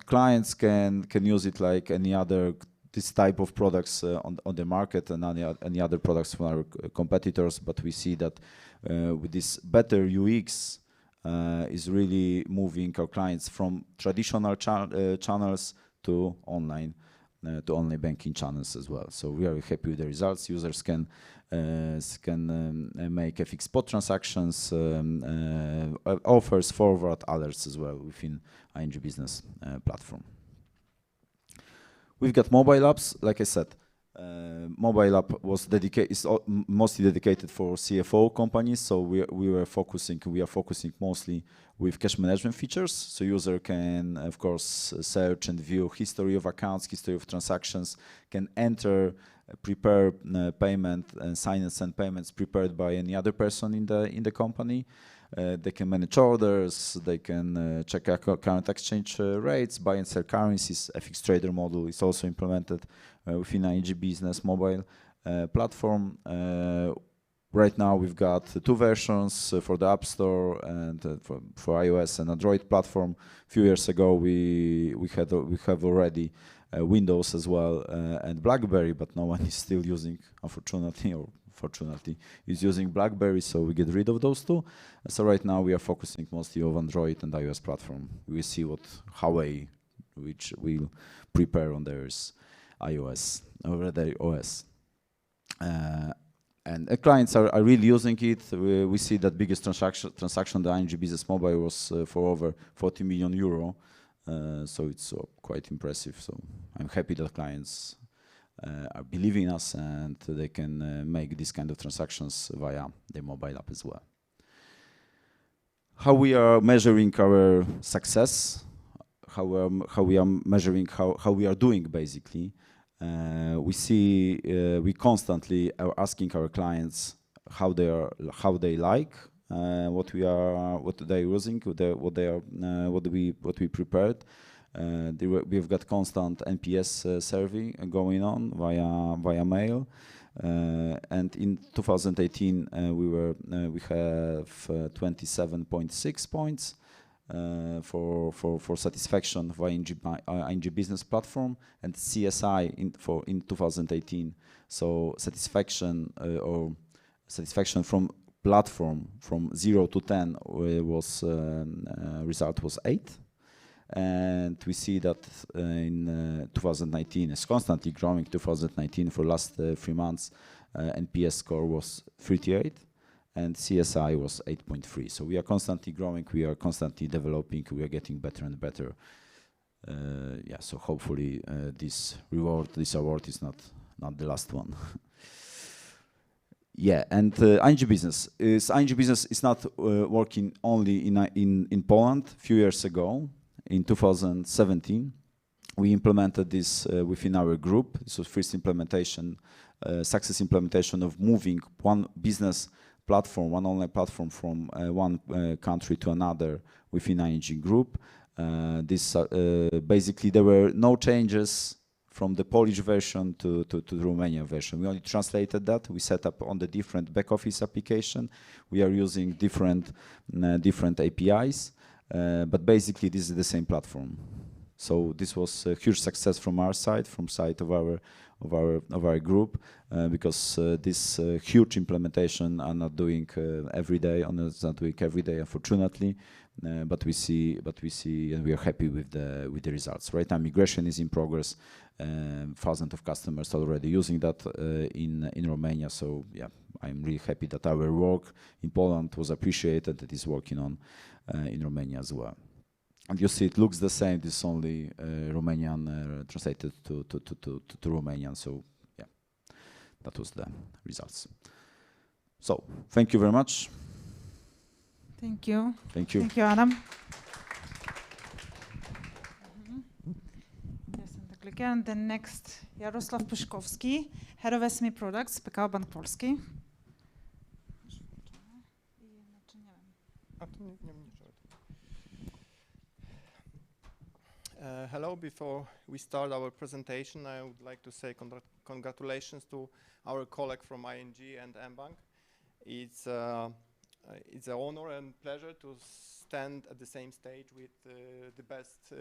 clients can use it like any other this type of products on the market, and any other products from our competitors. But we see that with this better UX is really moving our clients from traditional channels to online banking channels as well. So we are happy with the results. Users can make FX spot transactions, offers, forward, others as well within ING Business platform. We've got mobile apps. Like I said, mobile app is mostly dedicated for CFO companies. So we are focusing mostly with cash management features. So user can, of course, search and view history of accounts, history of transactions, can enter, prepare payment and sign and send payments prepared by any other person in the company. They can manage orders, they can check current exchange rates, buy and sell currencies. FX trader model is also implemented within ING Business mobile platform. Right now we've got 2 versions for the App Store and for iOS and Android platform. A few years ago we have already Windows as well and BlackBerry, but no one is still using, unfortunately or fortunately, is using BlackBerry, so we get rid of those 2. So right now we are focusing mostly on Android and iOS platform. We see what Huawei, which will prepare on theirs iOS over their OS. And clients are really using it. We see that biggest transaction the ING Business Mobile was for over 40 million euro. So it's quite impressive. So I'm happy that clients are believing us, and they can make these kind of transactions via the mobile app as well. How we are measuring our success, how we are measuring how we are doing basically. We constantly are asking our clients how they like what they're using, what we prepared. We've got constant NPS survey going on via mail, and in 2018 we have 27.6 points. for satisfaction of ING Business Platform, and CSI in 2018. So satisfaction or satisfaction from platform from 0 to 10 was result was 8. And we see that in 2019 is constantly growing. 2019 for last 3 months, NPS score was 38, and CSI was 8.3. So we are constantly growing. We are constantly developing. We are getting better and better. Yeah. So hopefully this award is not the last one. Yeah, and ING Business is not working only in Poland. A few years ago, in 2017, we implemented this within our group. This was first implementation, success implementation of moving one business platform, one online platform from one country to another within ING Group. Basically there were no changes from the Polish version to the Romanian version. We only translated that. We set up on the different back office application. We are using different APIs, but basically this is the same platform. So this was a huge success from our side, from side of our group, because this huge implementation are not doing every day. It's not doing every day, unfortunately. But we see, and we are happy with the results. Right now, migration is in progress. Thousands of customers already using that in Romania. So yeah, I'm really happy that our work in Poland was appreciated. That is working on in Romania as well. And you see, it looks the same. This is only Romanian translated to Romanian. So yeah, that was the results. So thank you very much. Thank you. Thank you. Thank you, Adam. Yes, and again, the next, Jarosław Pyszkowski, Head of SME Products, Pekao Bank Polski. Hello, before we start our presentation, I would like to say congratulations to our colleague from ING and mBank. It's an honor and pleasure to stand at the same stage with the best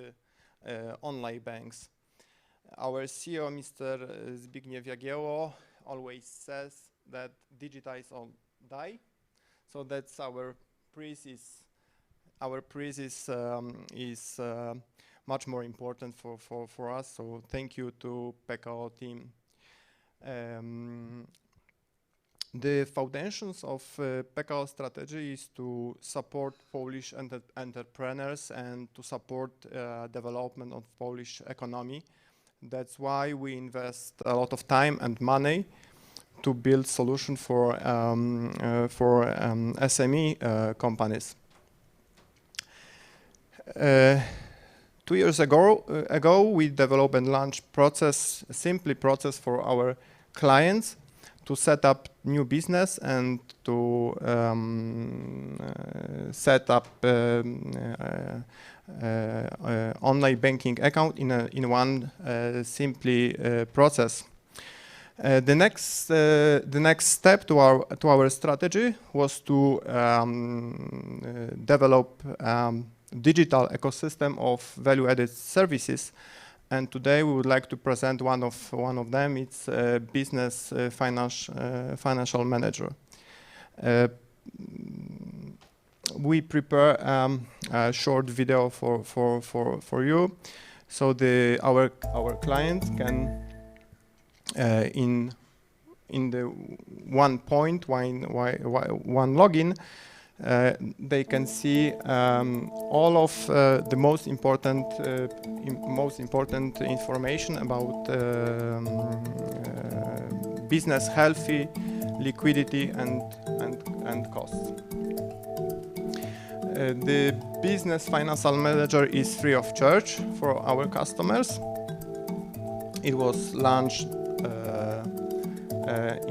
online banks. Our CEO, Mr. Zbigniew Jagiełło, always says that digitize or die. So that's our prize is much more important for us. So thank you to Pekao team. The foundations of Pekao strategy is to support Polish entrepreneurs and to support development of Polish economy. That's why we invest a lot of time and money to build solution for SME companies. 2 years ago, we developed and launched a simple process for our clients to set up new business and to set up online banking account in one simply process. The next step to our strategy was to develop digital ecosystem of value-added services, and today we would like to present one of them. It's business financial manager. We prepare a short video for you, so our client can in the one login. They can see all of the most important information about business healthy, liquidity, and costs. The business financial manager is free of charge for our customers. It was launched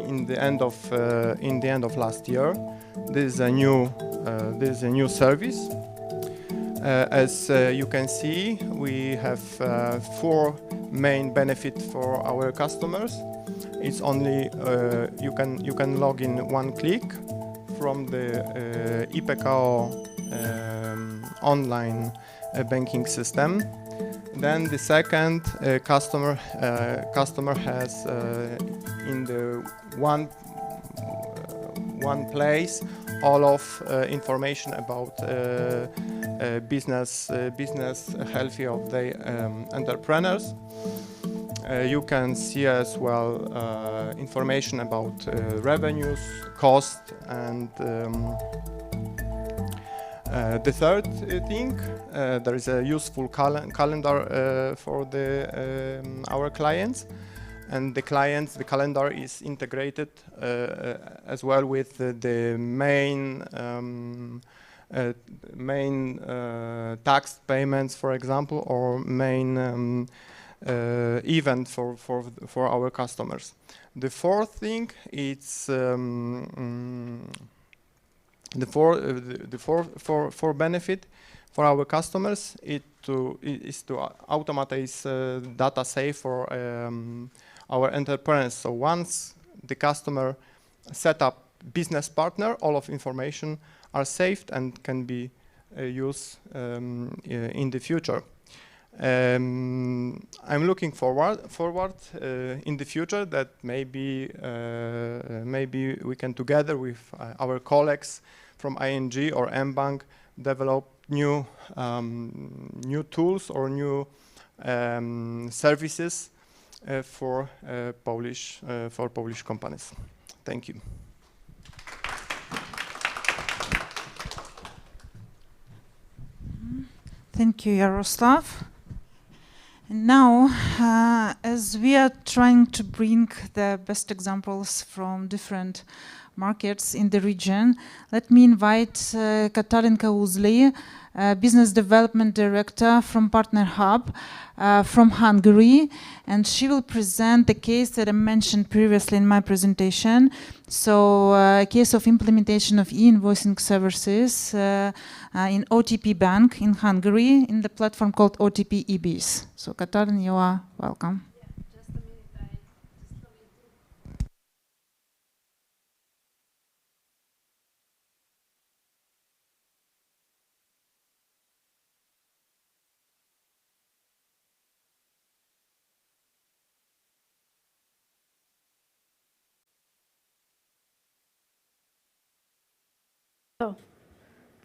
in the end of last year. This is a new service. As you can see, we have 4 main benefits for our customers. It's only you can log in one click from the Pekao online banking system. Then the second customer has in the one place all of information about business healthy of the entrepreneurs. You can see as well information about revenues, cost, and the third thing, there is a useful calendar for our clients, and the calendar is integrated as well with the main tax payments, for example, or main event for our customers. The fourth thing is the four benefit for our customers is to automatize data save for our entrepreneurs. So once the customer set up business partner, all of information are saved and can be used in the future. I'm looking forward in the future that maybe we can together with our colleagues from ING or mBank develop new tools or new services for Polish companies. Thank you. Thank you, Yaroslav. And now, as we are trying to bring the best examples from different markets in the region, let me invite Katarinka Uzli, Business Development Director from Partner Hub from Hungary, and she will present the case that I mentioned previously in my presentation. So a case of implementation of e-invoicing services in OTP Bank in Hungary in the platform called OTP EBIS. So Katarin, you are welcome. Just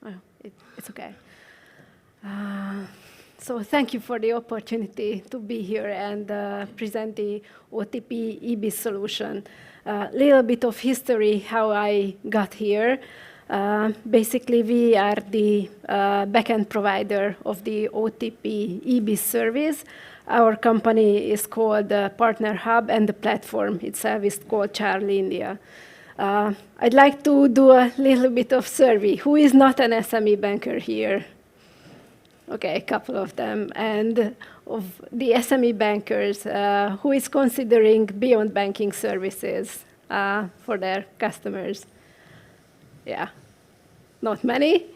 a minute, it's okay. So thank you for the opportunity to be here and present the OTP EBIS solution. A little bit of history how I got here. Basically, we are the backend provider of the OTP EBIS service. Our company is called Partner Hub, and the platform itself is called Charlie India. I'd like to do a little bit of survey. Who is not an SME banker here? Okay, a couple of them. And of the SME bankers, who is considering beyond banking services for their customers? Yeah, not many.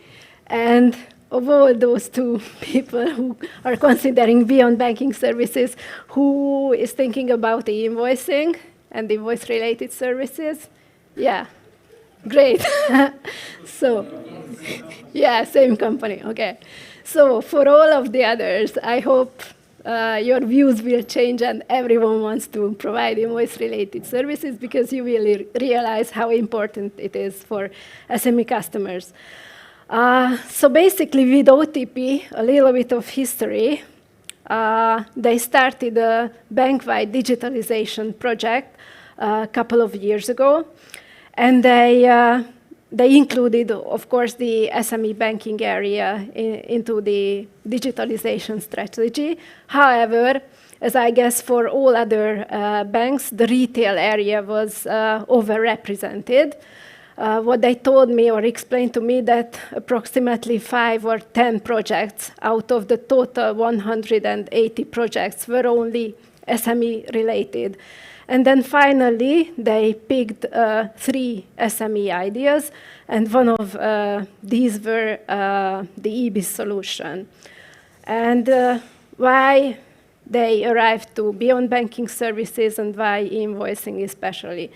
And of all those two people who are considering beyond banking services, who is thinking about the invoicing and invoice-related services? Yeah, great. So, yeah, same company, okay. So for all of the others, I hope your views will change and everyone wants to provide invoice-related services because you will realize how important it is for SME customers. So basically with OTP, a little bit of history, they started a bank-wide digitalization project a couple of years ago. And they included, of course, the SME banking area into the digitalization strategy. However, as I guess for all other banks, the retail area was overrepresented. What they told me or explained to me that approximately 5 or 10 projects out of the total 180 projects were only SME related. And then finally, they picked 3 SME ideas, and one of these were the EBIS solution. And why they arrived to beyond banking services and why invoicing especially.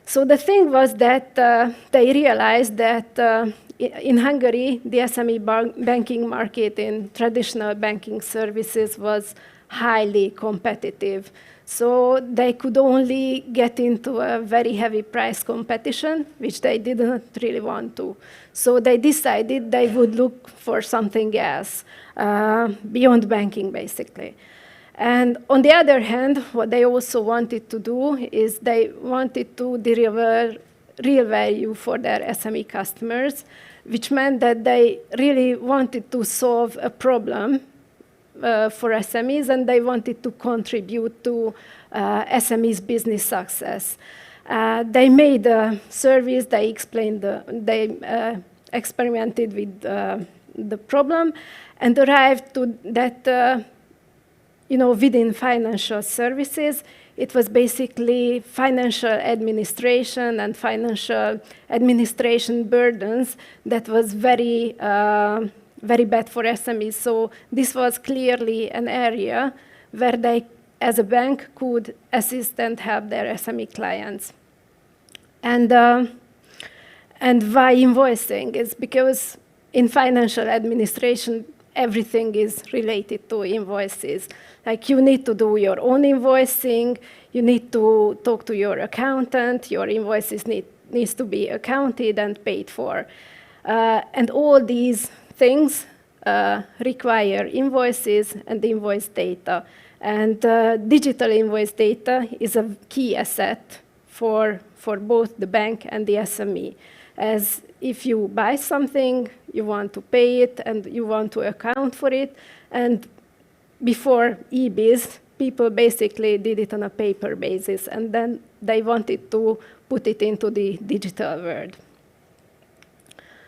So the thing was that they realized that in Hungary, the SME banking market in traditional banking services was highly competitive. So they could only get into a very heavy price competition, which they didn't really want to. So they decided they would look for something else, beyond banking, basically. And on the other hand, what they also wanted to do is they wanted to deliver real value for their SME customers, which meant that they really wanted to solve a problem for SMEs, and they wanted to contribute to SMEs' business success. They made a service, they explained, they experimented with the problem, and arrived to that, within financial services, it was basically financial administration and financial administration burdens that was very bad for SMEs. So this was clearly an area where they, as a bank, could assist and help their SME clients. And why invoicing? It's because in financial administration, everything is related to invoices. Like you need to do your own invoicing, you need to talk to your accountant, your invoices needs to be accounted and paid for. And all these things require invoices and invoice data. And digital invoice data is a key asset for both the bank and the SME. As if you buy something, you want to pay it and you want to account for it. And before EBIS, people basically did it on a paper basis, and then they wanted to put it into the digital world.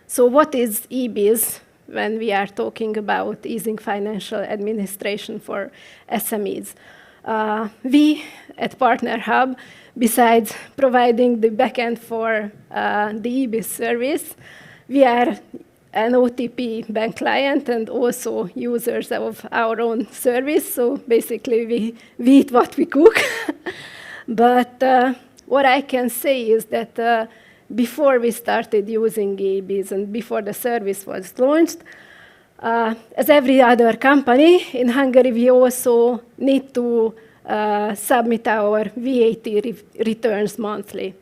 So what is EBIS when we are talking about easing financial administration for SMEs? We at Partner Hub, besides providing the backend for the EBIS service, we are an OTP Bank client and also users of our own service. So basically, we eat what we cook. But what I can say is that before we started using EBIS and before the service was launched, as every other company in Hungary, we also need to submit our VAT returns monthly.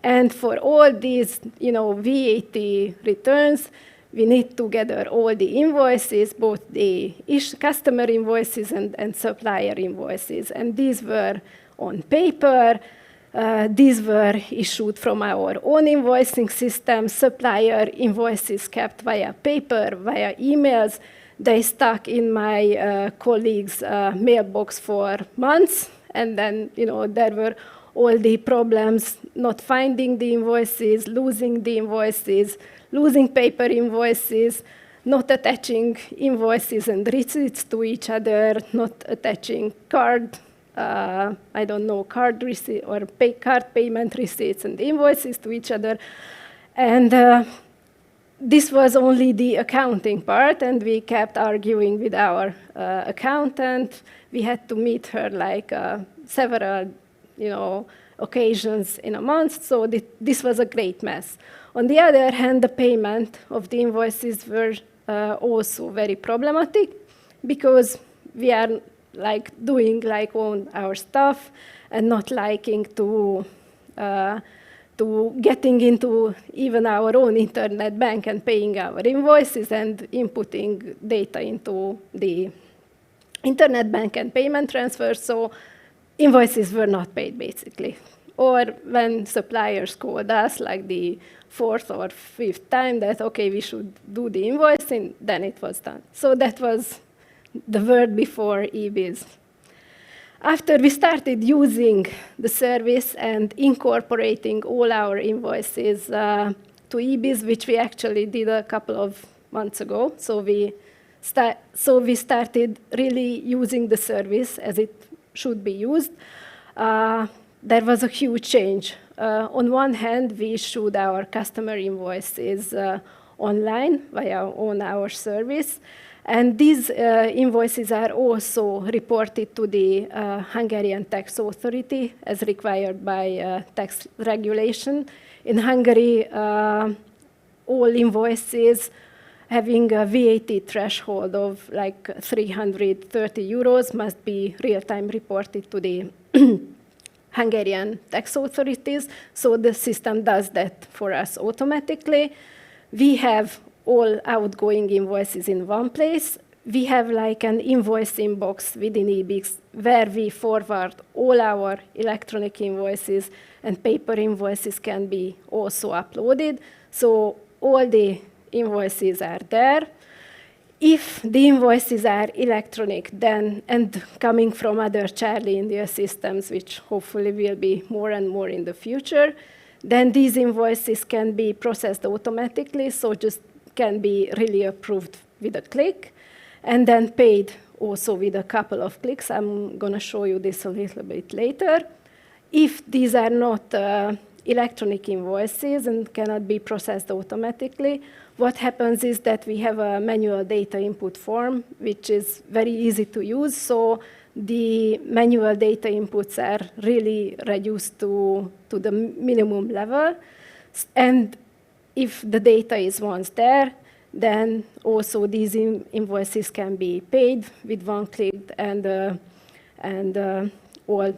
And for all these, VAT returns, we need to gather all the invoices, both the customer invoices and supplier invoices. And these were on paper. These were issued from our own invoicing system. Supplier invoices kept via paper, via emails. They stuck in my colleague's mailbox for months. And then, there were all the problems, not finding the invoices, losing the invoices, losing paper invoices, not attaching invoices and receipts to each other, not attaching card receipt or card payment receipts and invoices to each other. And this was only the accounting part, and we kept arguing with our accountant. We had to meet her like several, occasions in a month, so this was a great mess. On the other hand, the payment of the invoices were also very problematic because we are doing on our stuff and not liking to getting into even our own internet bank and paying our invoices and inputting data into the internet bank and payment transfers. So invoices were not paid, basically. Or when suppliers called us, like the fourth or fifth time that, okay, we should do the invoicing, then it was done. So that was the world before EBIS. After we started using the service and incorporating all our invoices to EBIS, which we actually did a couple of months ago, so we started really using the service as it should be used. There was a huge change. On one hand, we issued our customer invoices online on our service. And these invoices are also reported to the Hungarian tax authority as required by tax regulation. In Hungary, all invoices having a VAT threshold of like 330 euros must be real-time reported to the Hungarian tax authorities. So the system does that for us automatically. We have all outgoing invoices in one place. We have like an invoicing box within EBIX where we forward all our electronic invoices, and paper invoices can be also uploaded. So all the invoices are there. If the invoices are electronic, then, and coming from other Charlie India systems, which hopefully will be more and more in the future, then these invoices can be processed automatically, so just can be really approved with a click, and then paid also with a couple of clicks. I'm going to show you this a little bit later. If these are not electronic invoices and cannot be processed automatically, what happens is that we have a manual data input form, which is very easy to use. So the manual data inputs are really reduced to the minimum level. And if the data is once there, then also these invoices can be paid with one click, and all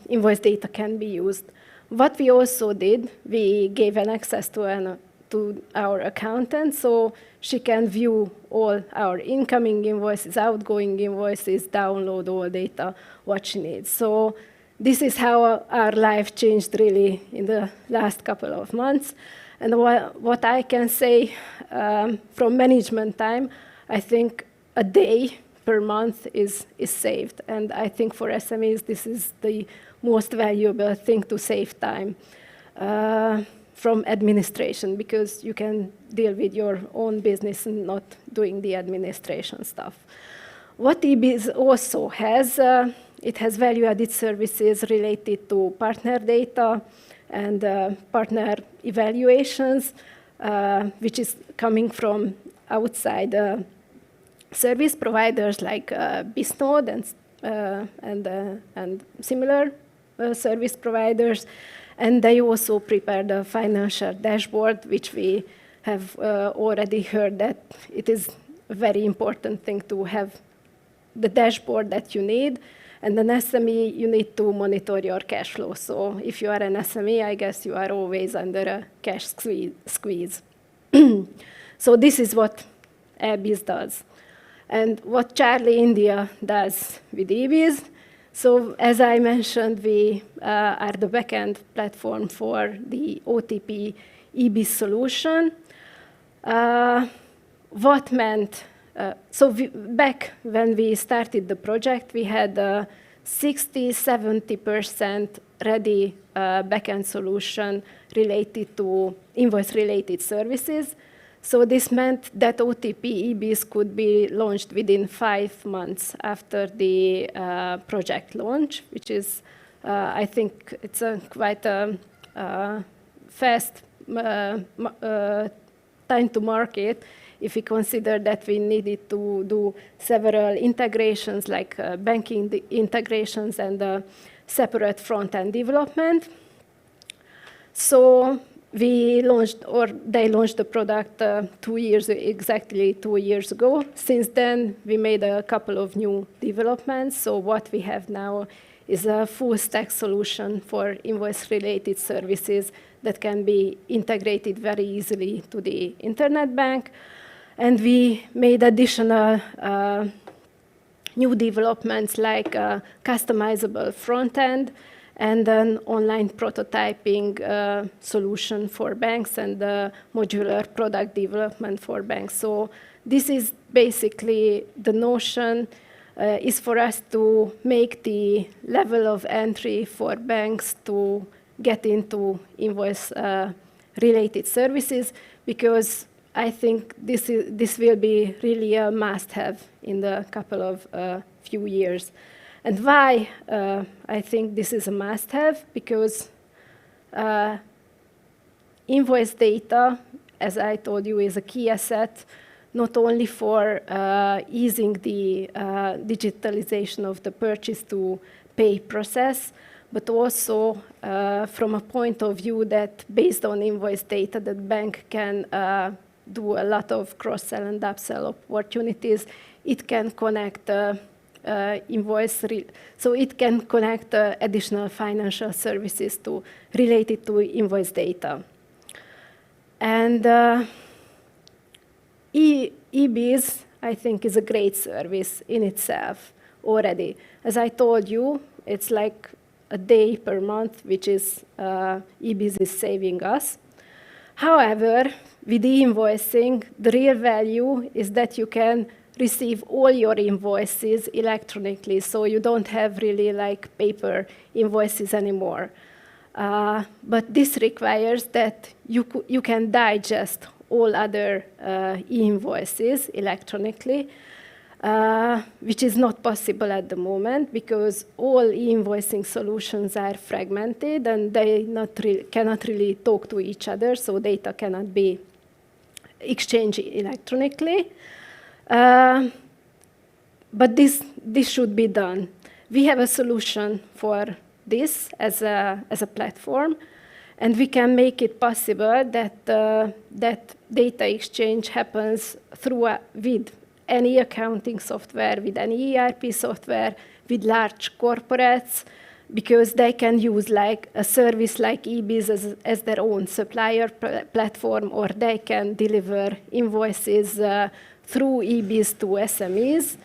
invoice data can be used. What we also did, we gave an access to our accountant, so she can view all our incoming invoices, outgoing invoices, download all data, what she needs. So this is how our life changed really in the last couple of months. And what I can say from management time, I think a day per month is saved. And I think for SMEs, this is the most valuable thing to save time from administration, because you can deal with your own business and not doing the administration stuff. What EBIS also has, it has value-added services related to partner data and partner evaluations, which is coming from outside service providers like Bisnode and similar service providers. And they also prepared a financial dashboard, which we have already heard that it is a very important thing to have the dashboard that you need. And an SME, you need to monitor your cash flow. So if you are an SME, I guess you are always under a cash squeeze. So this is what EBIS does. And what Charlie India does with EBIS. So as I mentioned, we are the backend platform for the OTP EBIS solution. What meant, back when we started the project, we had 60–70% ready backend solution related to invoice-related services. So this meant that OTP EBIS could be launched within 5 months after the project launch, which is, I think, it's a quite fast time to market, if we consider that we needed to do several integrations, like banking integrations and separate front-end development. So we launched, or they launched the product exactly 2 years ago. Since then, we made a couple of new developments. So what we have now is a full stack solution for invoice-related services that can be integrated very easily to the internet bank. And we made additional new developments like a customizable front end and an online prototyping solution for banks and modular product development for banks. So this is basically the notion is for us to make the level of entry for banks to get into invoice-related services, because I think this will be really a must-have in the couple of few years. And why I think this is a must-have? Because invoice data, as I told you, is a key asset, not only for easing the digitalization of the purchase to pay process, but also from a point of view that based on invoice data, the bank can do a lot of cross-sell and upsell opportunities. It can connect so it can connect additional financial services related to invoice data. And EBIS, I think, is a great service in itself already. As I told you, it's like a day per month, which is EBIS is saving us. However, with e-invoicing, the real value is that you can receive all your invoices electronically, so you don't have really like paper invoices anymore. But this requires that you can digest all other e-invoices electronically, which is not possible at the moment because all e-invoicing solutions are fragmented and they cannot really talk to each other, so data cannot be exchanged electronically. But this should be done. We have a solution for this as a platform, and we can make it possible that that data exchange happens with any accounting software, with any ERP software, with large corporates, because they can use like a service like EBIS as their own supplier platform, or they can deliver invoices through EBIS to SMEs.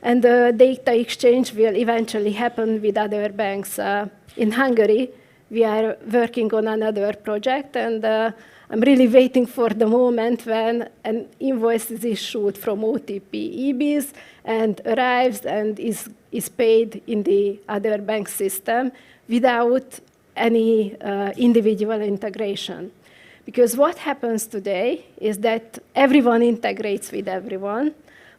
And the data exchange will eventually happen with other banks. In Hungary, we are working on another project, and I'm really waiting for the moment when an invoice is issued from OTP EBIS and arrives and is paid in the other bank system without any individual integration. Because what happens today is that everyone integrates with everyone,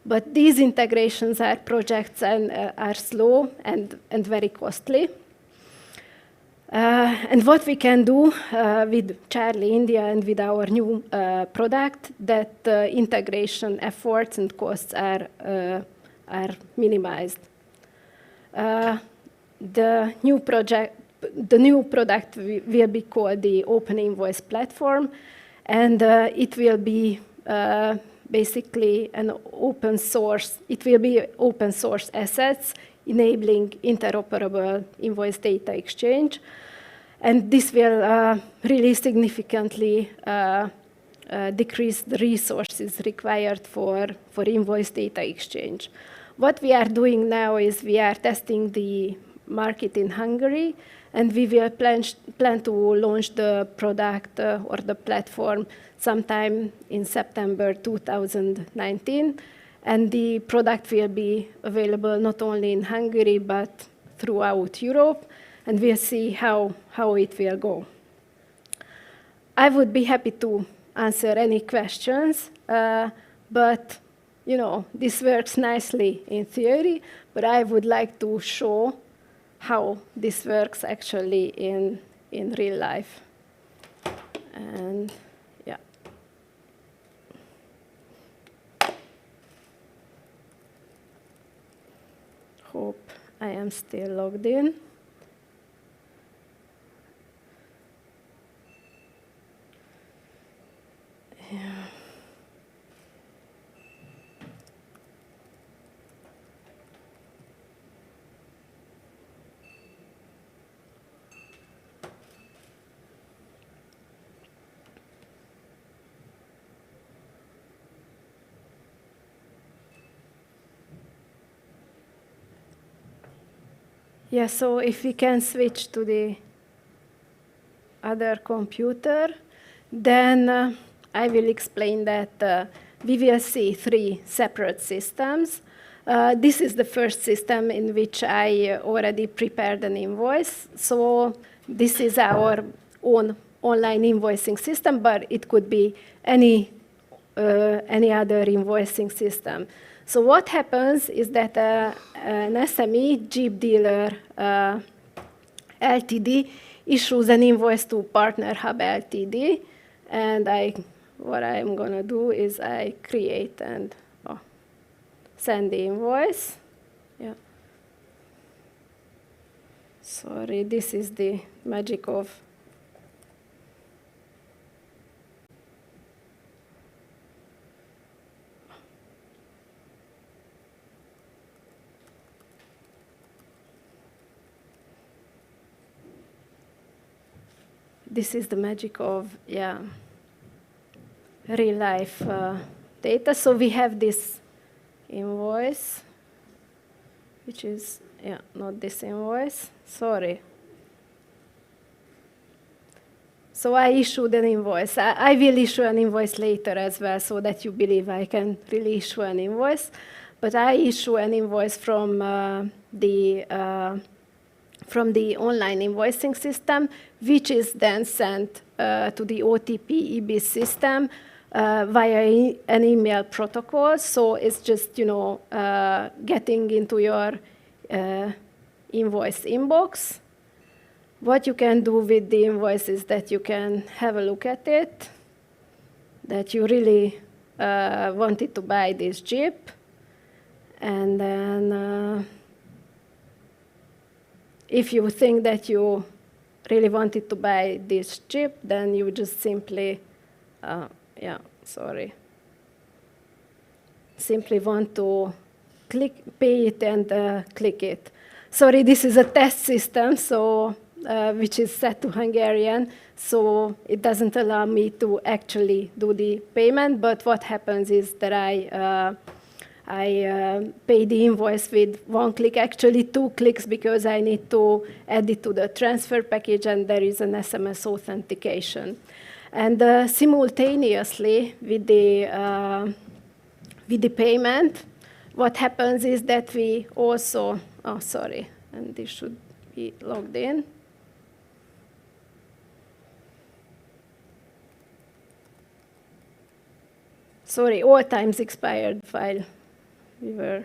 but these integrations are projects and are slow and very costly. And what we can do with Charlie India and with our new product, that integration efforts and costs are minimized. The new product will be called the Open Invoice Platform, and it will be basically an open source. It will be open source assets enabling interoperable invoice data exchange. And this will really significantly decrease the resources required for invoice data exchange. What we are doing now is we are testing the market in Hungary, and we will plan to launch the product or the platform sometime in September 2019. And the product will be available not only in Hungary, but throughout Europe. And we'll see how it will go. I would be happy to answer any questions, but you know, this works nicely in theory, but I would like to show how this works actually in real life. And yeah. Hope I am still logged in. Yeah. Yeah, so if we can switch to the other computer, then I will explain that we will see 3 separate systems. This is the first system in which I already prepared an invoice. So this is our own online invoicing system, but it could be any other invoicing system. So what happens is that an SME Jeep dealer Ltd issues an invoice to Partner Hub Ltd, and what I'm going to do is I create and send the invoice. Yeah. Sorry, this is the magic of. This is the magic of, yeah, real life data. So we have this invoice, which is, yeah, not this invoice, sorry. So I issued an invoice. I will issue an invoice later as well, so that you believe I can really issue an invoice. But I issue an invoice from the online invoicing system, which is then sent to the OTP EBIS system via an email protocol. So it's just, you know, getting into your invoice inbox. What you can do with the invoice is that you can have a look at it, that you really wanted to buy this Jeep, and then if you think that you really wanted to buy this Jeep, then you just simply, simply want to pay it and click it. Sorry, this is a test system, so which is set to Hungarian, so it doesn't allow me to actually do the payment. But what happens is that I pay the invoice with 1 click, actually 2 clicks, because I need to add it to the transfer package, and there is an SMS authentication. And simultaneously with the payment, what happens is that we also, and this should be logged in. Sorry, all times expired while we were.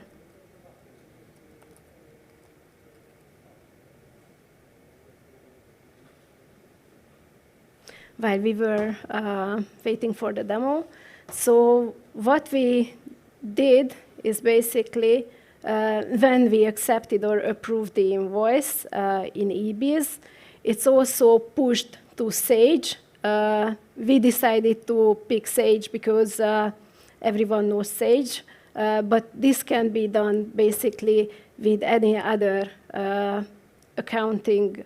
Waiting for the demo. So what we did is basically, when we accepted or approved the invoice in EBIS, it's also pushed to Sage. We decided to pick Sage because everyone knows Sage, but this can be done basically with any other accounting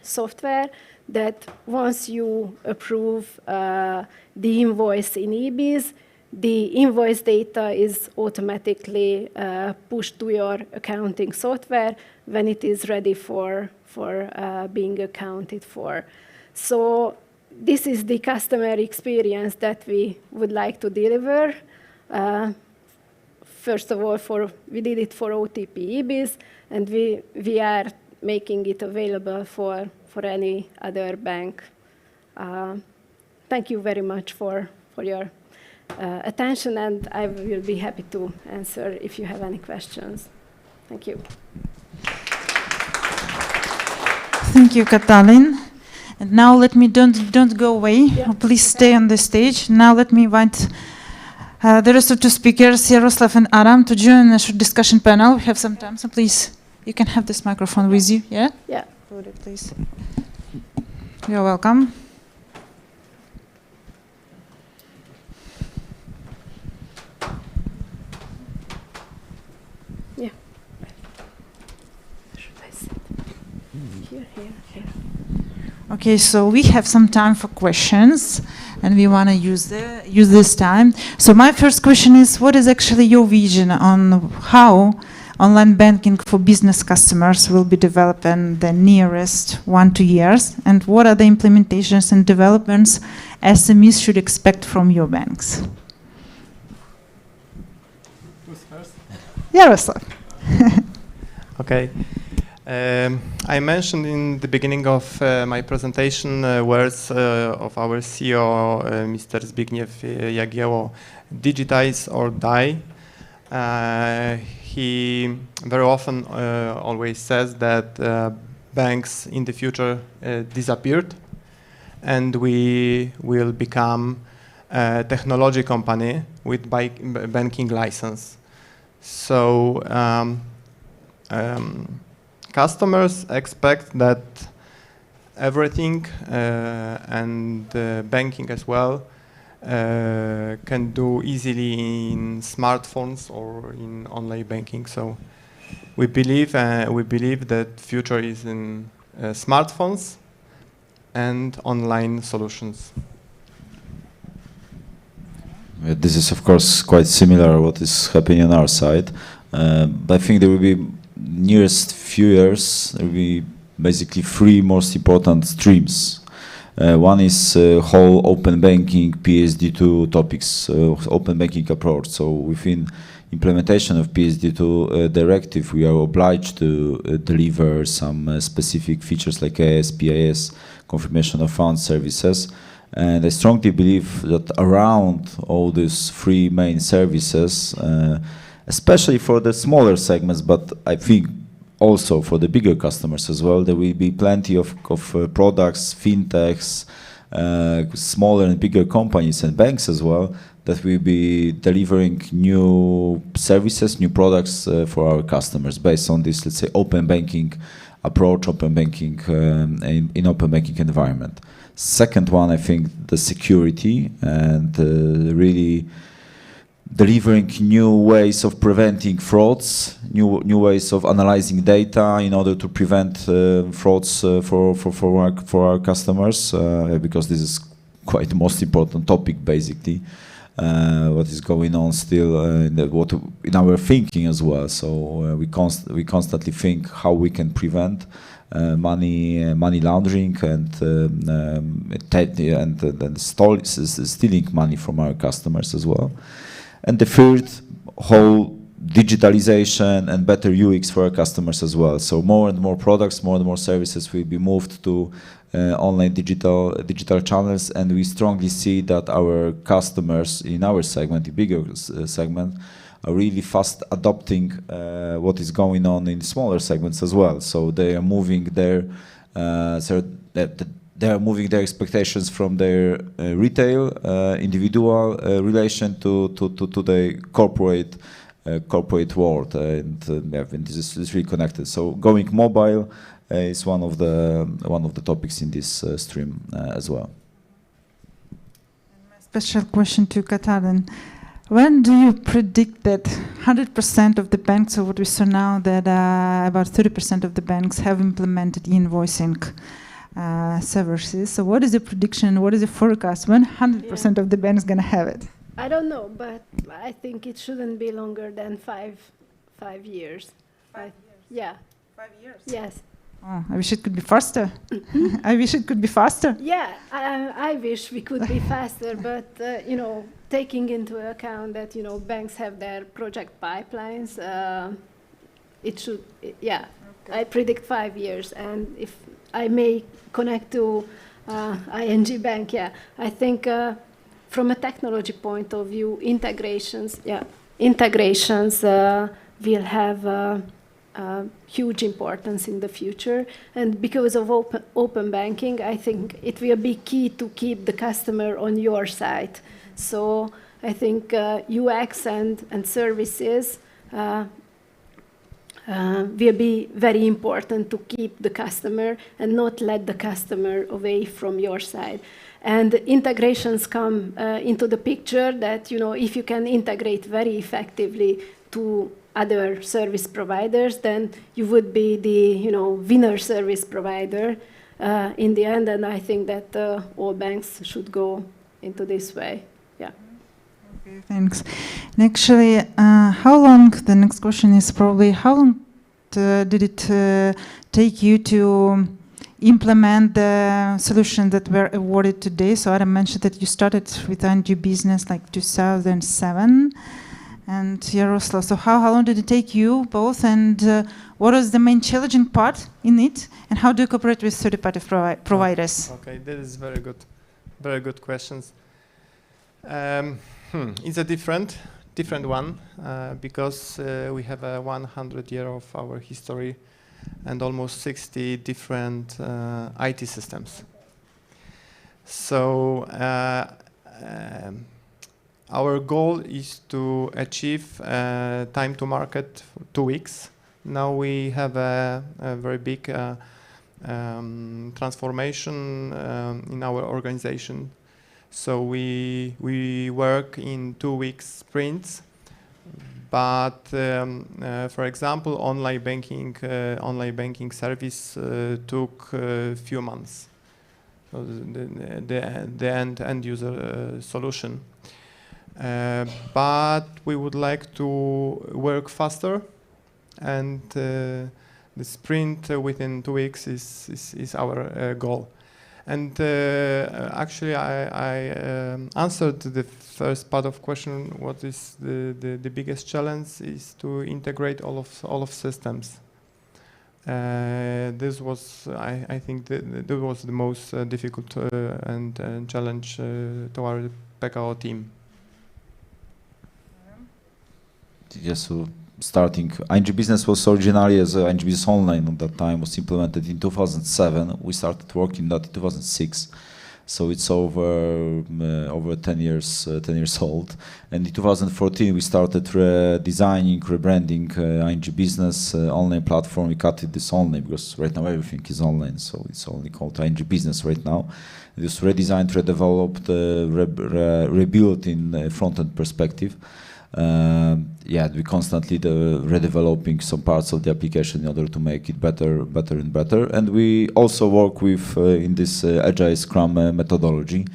software, that once you approve the invoice in EBIS, the invoice data is automatically pushed to your accounting software when it is ready for being accounted for. So this is the customer experience that we would like to deliver. First of all, we did it for OTP EBIS, and we are making it available for any other bank. Thank you very much for your attention, and I will be happy to answer if you have any questions. Thank you. Thank you, Katalin. And now let me, don't go away. Yeah. Please stay on the stage. Now let me invite the rest of the speakers, Jaroslav and Adam, to join the discussion panel. We have some time, so please, you can have this microphone with you. Yeah? Yeah. Put it, please. You're welcome. Yeah. Should I sit? Here. Okay, so we have some time for questions, and we want to use this time. So my first question is, what is actually your vision on how online banking for business customers will be developed in the nearest 1 to 2 years, and what are the implementations and developments SMEs should expect from your banks? Who's first? Jaroslav. Okay. I mentioned in the beginning of my presentation words of our CEO, Mr. Zbigniew Jagiełło, digitize or die. He very often always says that banks in the future disappeared, and we will become a technology company with banking license. So customers expect that everything and banking as well can do easily in smartphones or in online banking. So we believe that future is in smartphones and online solutions. This is, of course, quite similar to what is happening on our side. But I think there will be, nearest few years, there will be basically three most important streams. One is whole open banking, PSD2 topics, open banking approach. So within implementation of PSD2 directive, we are obliged to deliver some specific features like AS, confirmation of funds services. And I strongly believe that around all these three main services, especially for the smaller segments, but I think also for the bigger customers as well, there will be plenty of products, fintechs, smaller and bigger companies and banks as well, that will be delivering new services, new products for our customers based on this, let's say, open banking approach, open banking in open banking environment. Second one, I think the security and really delivering new ways of preventing frauds, new ways of analyzing data in order to prevent frauds for our customers, because this is quite the most important topic, basically, what is going on still in our thinking as well. So we constantly think how we can prevent money laundering and stealing money from our customers as well. And the third, whole digitalization and better UX for our customers as well. So more and more products, more and more services will be moved to online digital channels, and we strongly see that our customers in our segment, the bigger segment, are really fast adopting what is going on in smaller segments as well. So they are moving their expectations from their retail individual relation to the corporate world, and this is really connected. So going mobile is one of the topics in this stream as well. Special question to Katalin. When do you predict that 100% of the banks, or what we saw now, that about 30% of the banks have implemented invoicing services? So what is the prediction? What is the forecast? When 100% of the banks going to have it? I don't know, but I think it shouldn't be longer than 5 years. 5 years? Yeah. 5 years? Yes. Oh, I wish it could be faster. I wish it could be faster. Yeah, I wish we could be faster, but taking into account that banks have their project pipelines, it should. Yeah, okay. I predict 5 years, and if I may connect to ING Bank, yeah, I think from a technology point of view, integrations will have huge importance in the future, and because of open banking, I think it will be key to keep the customer on your side. So I think UX and services will be very important to keep the customer and not let the customer away from your side. And integrations come into the picture that if you can integrate very effectively to other service providers, then you would be the winner service provider in the end. And I think that all banks should go into this way. Yeah. Okay, thanks. And actually, how long? The next question is probably how long did it take you to implement the solutions that were awarded today? So Adam mentioned that you started with ING Business like 2007. And Yaroslav, so how long did it take you both, and what was the main challenging part in it, and how do you cooperate with third-party providers? Okay, that is very good questions. It's a different one because we have a 100 year of our history and almost 60 different IT systems. So our goal is to achieve time to market 2 weeks Now we have a very big transformation in our organization. So we work in 2 weeks sprints, but for example, online banking service took a few months. So the end user solution. But we would like to work faster, and the sprint within 2 weeks is our goal. And actually, I answered the first part of question. What is the biggest challenge is to integrate all of systems. This was, I think, that was the most difficult and challenge to our Pekao team. Yes, so starting, ING Business was originally as ING Business Online at that time, was implemented in 2007. We started working that in 2006. So it's over 10 years old. And in 2014, we started rebranding ING Business online platform. We cut it this online because right now everything is online. So it's only called ING Business right now. It was redesigned, redeveloped, rebuilt in front-end perspective. Yeah, we constantly redeveloping some parts of the application in order to make it better and better. And we also work with in this Agile Scrum methodology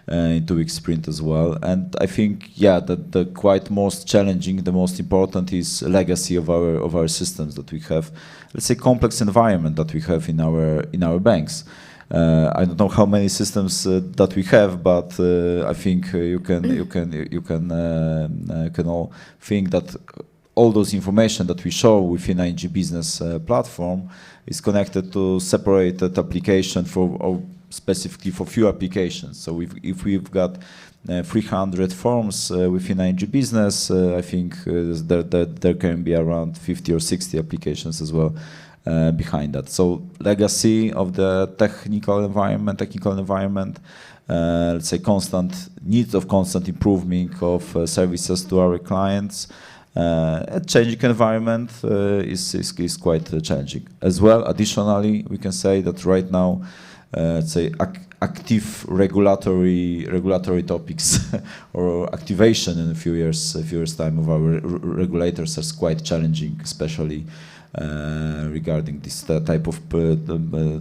in 2 week sprint as well. And I think, yeah, that the quite most challenging, the most important is legacy of our systems that we have. Let's say complex environment that we have in our banks. I don't know how many systems that we have, but I think you can all think that all those information that we show within ING Business platform is connected to separated application specifically for few applications. So if we've got 300 forms within ING Business, I think there can be around 50 or 60 applications as well. Behind that. So legacy of the technical environment, let's say needs of constant improvement of services to our clients. A changing environment is quite challenging. As well, additionally, we can say that right now, let's say active regulatory topics or activation in a few years time of our regulators is quite challenging, especially regarding this type of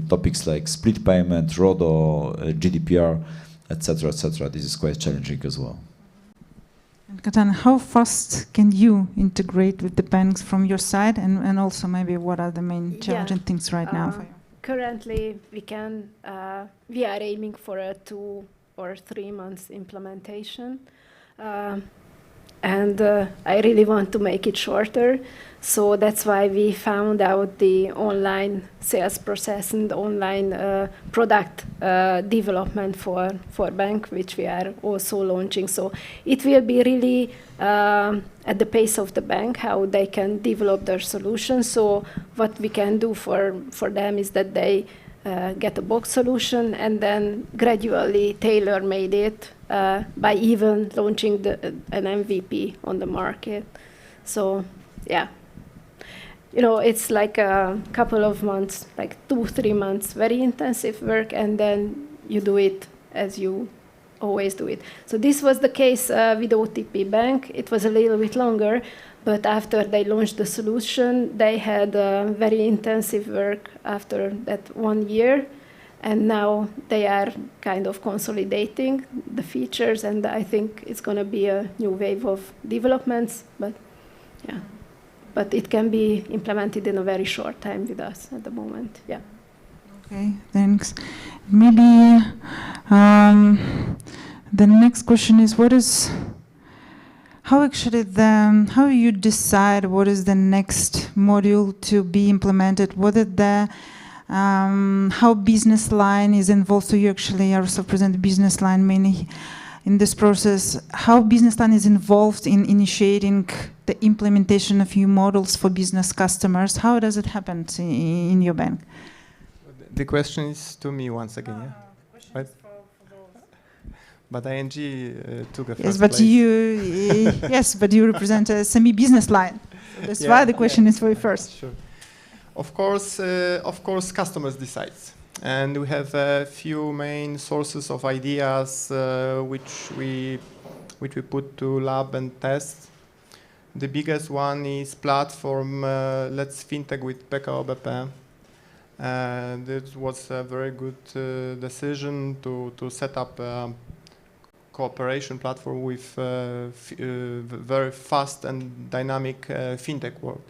topics like split payment, RODO, GDPR, etc. This is quite challenging as well. And Katan, how fast can you integrate with the banks from your side, and also maybe what are the main challenging things right now for you? Currently, we are aiming for a 2 or 3 months implementation. And I really want to make it shorter. So that's why we found out the online sales process and online product development for bank, which we are also launching. So it will be really at the pace of the bank, how they can develop their solution. So what we can do for them is that they get a box solution and then gradually tailor-made it by even launching an MVP on the market. So, yeah. You know, it's like a couple of months, like 2-3 months, very intensive work, and then you do it as you always do it. So this was the case with OTP Bank. It was a little bit longer, but after they launched the solution, they had very intensive work after that 1 year, and now they are kind of consolidating the features, and I think it's going to be a new wave of developments, but yeah. But it can be implemented in a very short time with us at the moment, yeah. Okay, thanks. Maybe the next question is, how you decide what is the next module to be implemented? What is how business line is involved? So you actually also present business line mainly in this process. How business line is involved in initiating the implementation of new models for business customers? How does it happen in your bank? The question is to me once again, yeah? Right? but ING took a Yes, first but place. yes, but you represent a SME business line. So that's why the question is for you first. Sure. Of course, customers decide, and we have a few main sources of ideas which we put to lab and test. The biggest one is platform Let's Fintech with Pekao BP. This was a very good decision to set up a cooperation platform with very fast and dynamic fintech world.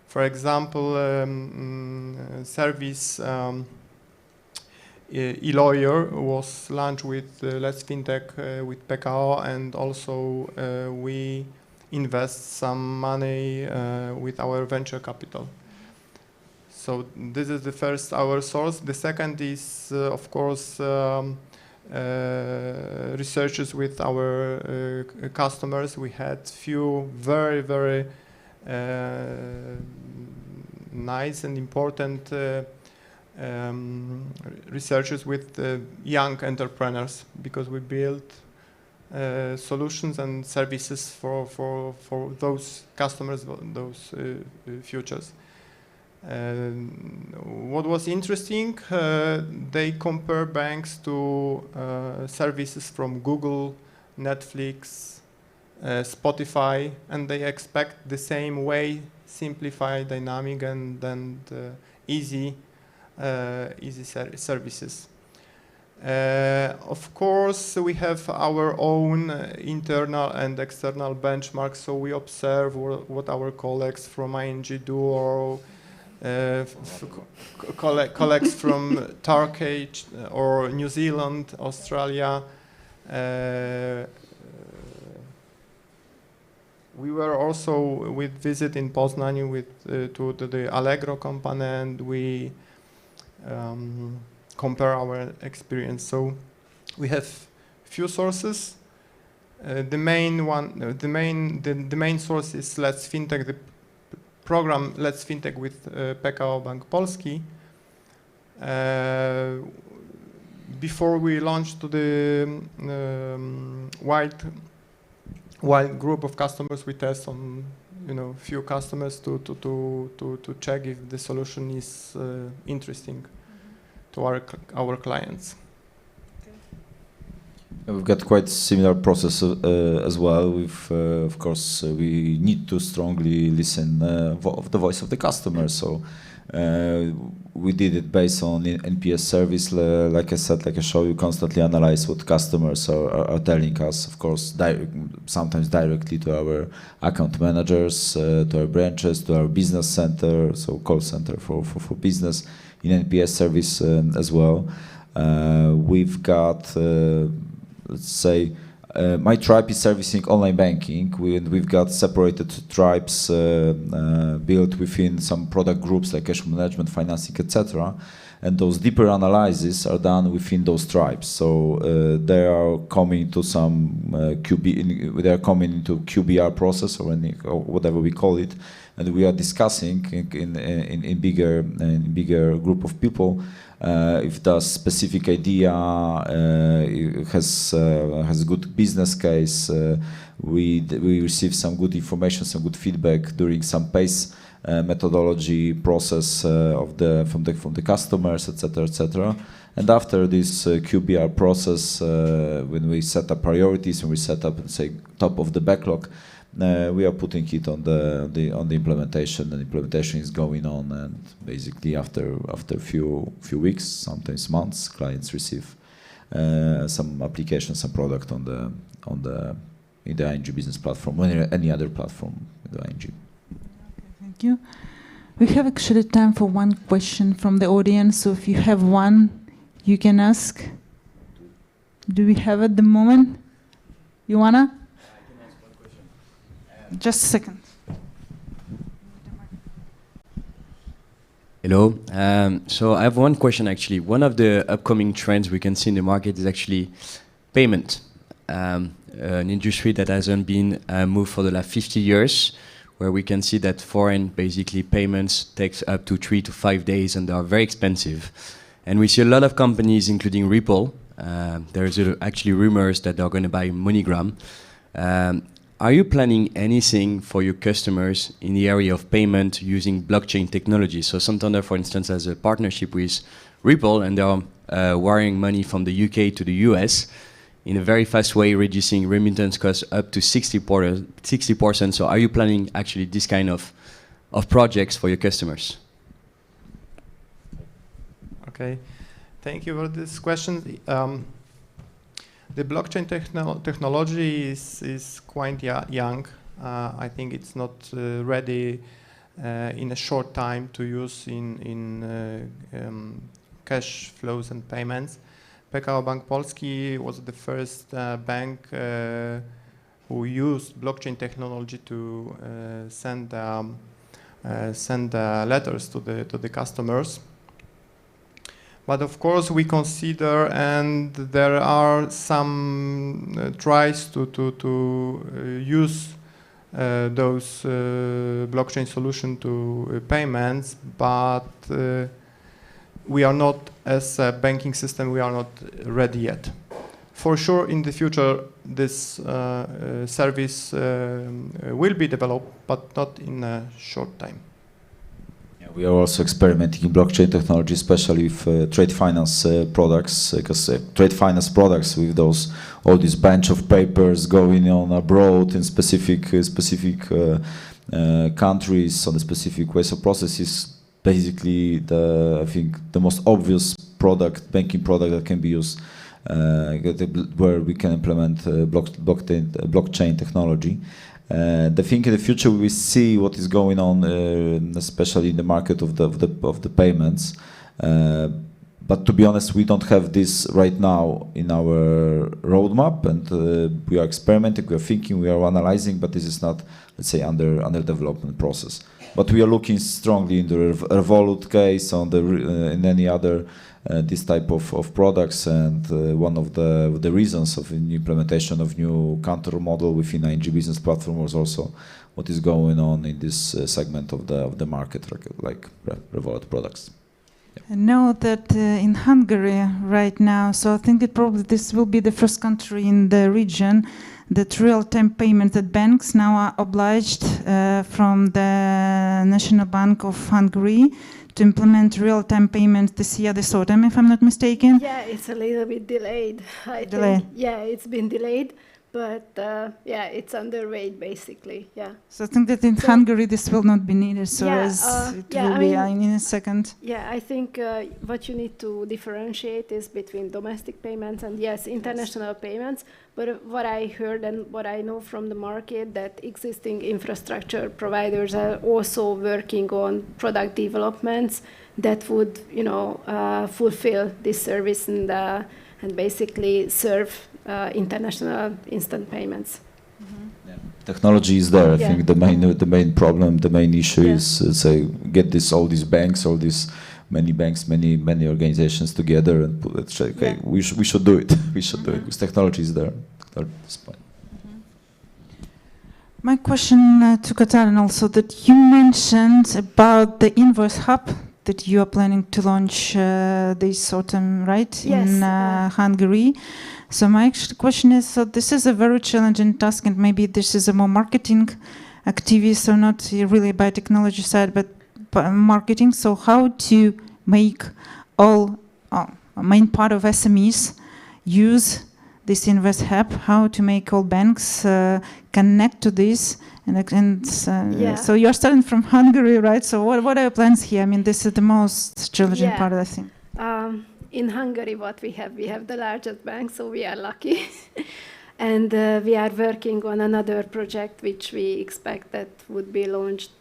For example, service e-lawyer was launched with Let's Fintech with Pekao, and also we invest some money with our venture capital. So this is the first our source. The second is of course researches with our customers. We had few very nice and important researches with young entrepreneurs, because we built solutions and services for those customers, those futures. What was interesting, they compare banks to services from Google, Netflix, Spotify, and they expect the same way, simplified, dynamic, and easy services. Of course, we have our own internal and external benchmarks, so we observe what our colleagues from ING do, or colleagues from Turkey or New Zealand, Australia. We were also with visit in Poznań with to the Allegro company, and we compare our experience. So we have few sources. The main source is Let's Fintech, the program Let's Fintech with Pekao Bank Polski. Before we launched to the wide group of customers, we test on few customers to check if the solution is interesting to our clients. We've got quite similar process as well. With, of course, we need to strongly listen of the voice of the customer. So we did it based on NPS service. Like I said, like I showed you, constantly analyze what customers are telling us. Of course, sometimes directly to our account managers, to our branches, to our business center, so call center for business in NPS service as well. We've got let's say, my tribe is servicing online banking. We've got separated tribes built within some product groups like cash management, financing, etc. And those deeper analyses are done within those tribes. So they are coming to some they are coming into QBR process or whatever we call it, and we are discussing in bigger group of people. If the specific idea has a good business case, we receive some good information, some good feedback during some PACE methodology process from the customers, etc. And after this QBR process, when we set up priorities and we set up, say, top of the backlog, we are putting it on the implementation, and implementation is going on. And basically, after a few weeks, sometimes months, clients receive some application, some product in the ING business platform or any other platform in the ING. Okay, thank you. We have actually time for one question from the audience. So if you have one, you can ask. Do we have at the moment? You wanna? Just a second. Hello. So I have one question actually. One of the upcoming trends we can see in the market is actually payment. An industry that hasn't been moved for the last 50 years, where we can see that foreign basically payments takes up to 3 to 5 days and they are very expensive. And we see a lot of companies, including Ripple, There's actually rumors that they're going to buy MoneyGram. Are you planning anything for your customers in the area of payment using blockchain technology? So Santander, for instance, has a partnership with Ripple, and they're wiring money from the UK to the US in a very fast way, reducing remittance costs up to 60%. So are you planning actually this kind of projects for your customers? Okay, thank you for this question. The blockchain technology is quite young. I think it's not ready in a short time to use in cash flows and payments. Pekao Bank Polski was the first bank who used blockchain technology to send letters to the customers. But of course, we consider, and there are some tries to use those blockchain solution to payments, but we are not, as a banking system, we are not ready yet. For sure, in the future, this service will be developed, but not in a short time. We are also experimenting in blockchain technology, especially with trade finance products, because trade finance products with all these bunch of papers going on abroad in specific countries on the specific ways of processes. Basically, I think the most obvious banking product that can be used, where we can implement blockchain technology. I think in the future we see what is going on, especially in the market of the payments. But to be honest, we don't have this right now in our roadmap, and we are experimenting, we are thinking, we are analyzing, but this is not, let's say, under development process. But we are looking strongly in the Revolut case, in any other this type of products, and one of the reasons of the implementation of new counter model within ING Business Platform was also what is going on in this segment of the market, like Revolut products. I know that in Hungary right now, so I think that probably this will be the first country in the region that real-time payment that banks now are obliged from the National Bank of Hungary to implement real-time payments this year, this autumn, if I'm not mistaken. Yeah, it's a little bit delayed. I Delayed. think. Yeah, it's been delayed, but yeah, it's underway basically. Yeah. So I think that in Hungary this will not be needed. So Yeah, it will be in a second. Yeah, I think what you need to differentiate is between domestic payments and yes, international payments. But what I heard and what I know from the market, that existing infrastructure providers are also working on product developments that would, fulfill this service and basically serve international instant payments. Yeah. Technology is there. I Yeah. think the main problem, the main issue is say get all these banks, all these many banks, many organizations together and okay, we should do it. We should do it because technology is there. My question to Katalin also, that you mentioned about the invoice hub that you are planning to launch this autumn, right? Yes, In Hungary. So my question is, so this is a very challenging task, and maybe this is a more marketing activity, so not really by technology side, but marketing. So how to make all main part of SMEs use this Invest Hub, how to make all banks connect to this, so you're starting from Hungary, right? So what are your plans here? I mean, this is the most challenging part of the thing. In Hungary, what we have the largest bank, so we are lucky. And we are working on another project which we expect that would be launched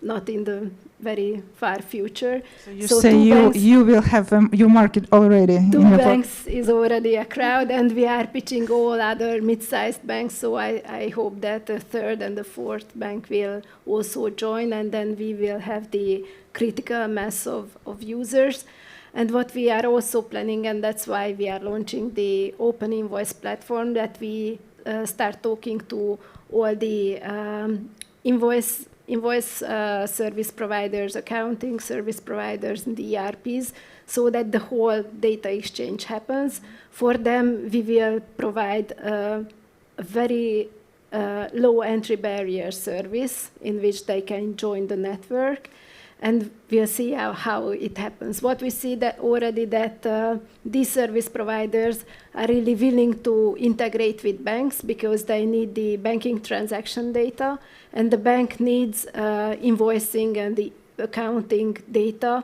not in the very far future. So you say you will have your market already. Two banks is already a crowd, and we are pitching all other mid-sized banks. So I hope that the third and the fourth bank will also join, and then we will have the critical mass of users. And what we are also planning, and that's why we are launching the open invoice platform, that we start talking to all the invoice service providers, accounting service providers, and the ERPs, so that the whole data exchange happens. For them, we will provide a very low entry barrier service in which they can join the network, and we'll see how it happens. What we see that already that these service providers are really willing to integrate with banks because they need the banking transaction data, and the bank needs invoicing and the accounting data,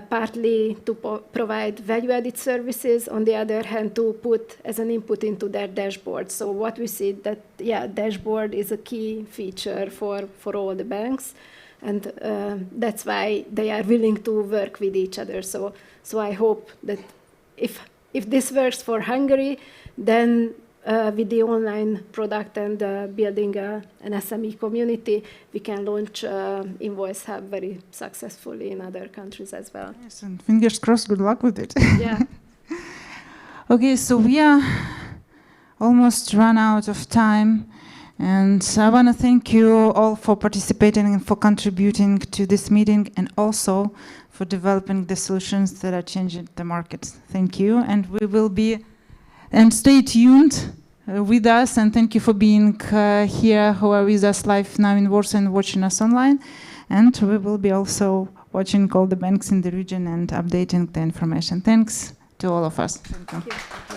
partly to provide value-added services, on the other hand, to put as an input into their dashboard. So what we see that, yeah, dashboard is a key feature for all the banks, and that's why they are willing to work with each other. So I hope that if this works for Hungary, then with the online product and building an SME community, we can launch Invoice Hub very successfully in other countries as well. Yes, and fingers crossed, good luck with it. Yeah. Okay, so we are almost run out of time, and I want to thank you all for participating and for contributing to this meeting, and also for developing the solutions that are changing the market. Thank you, and we will be, and stay tuned with us, and thank you for being here, who are with us live now in Warsaw and watching us online, and we will be also watching all the banks in the region and updating the information. Thanks to all of us. Thank you. Thank you.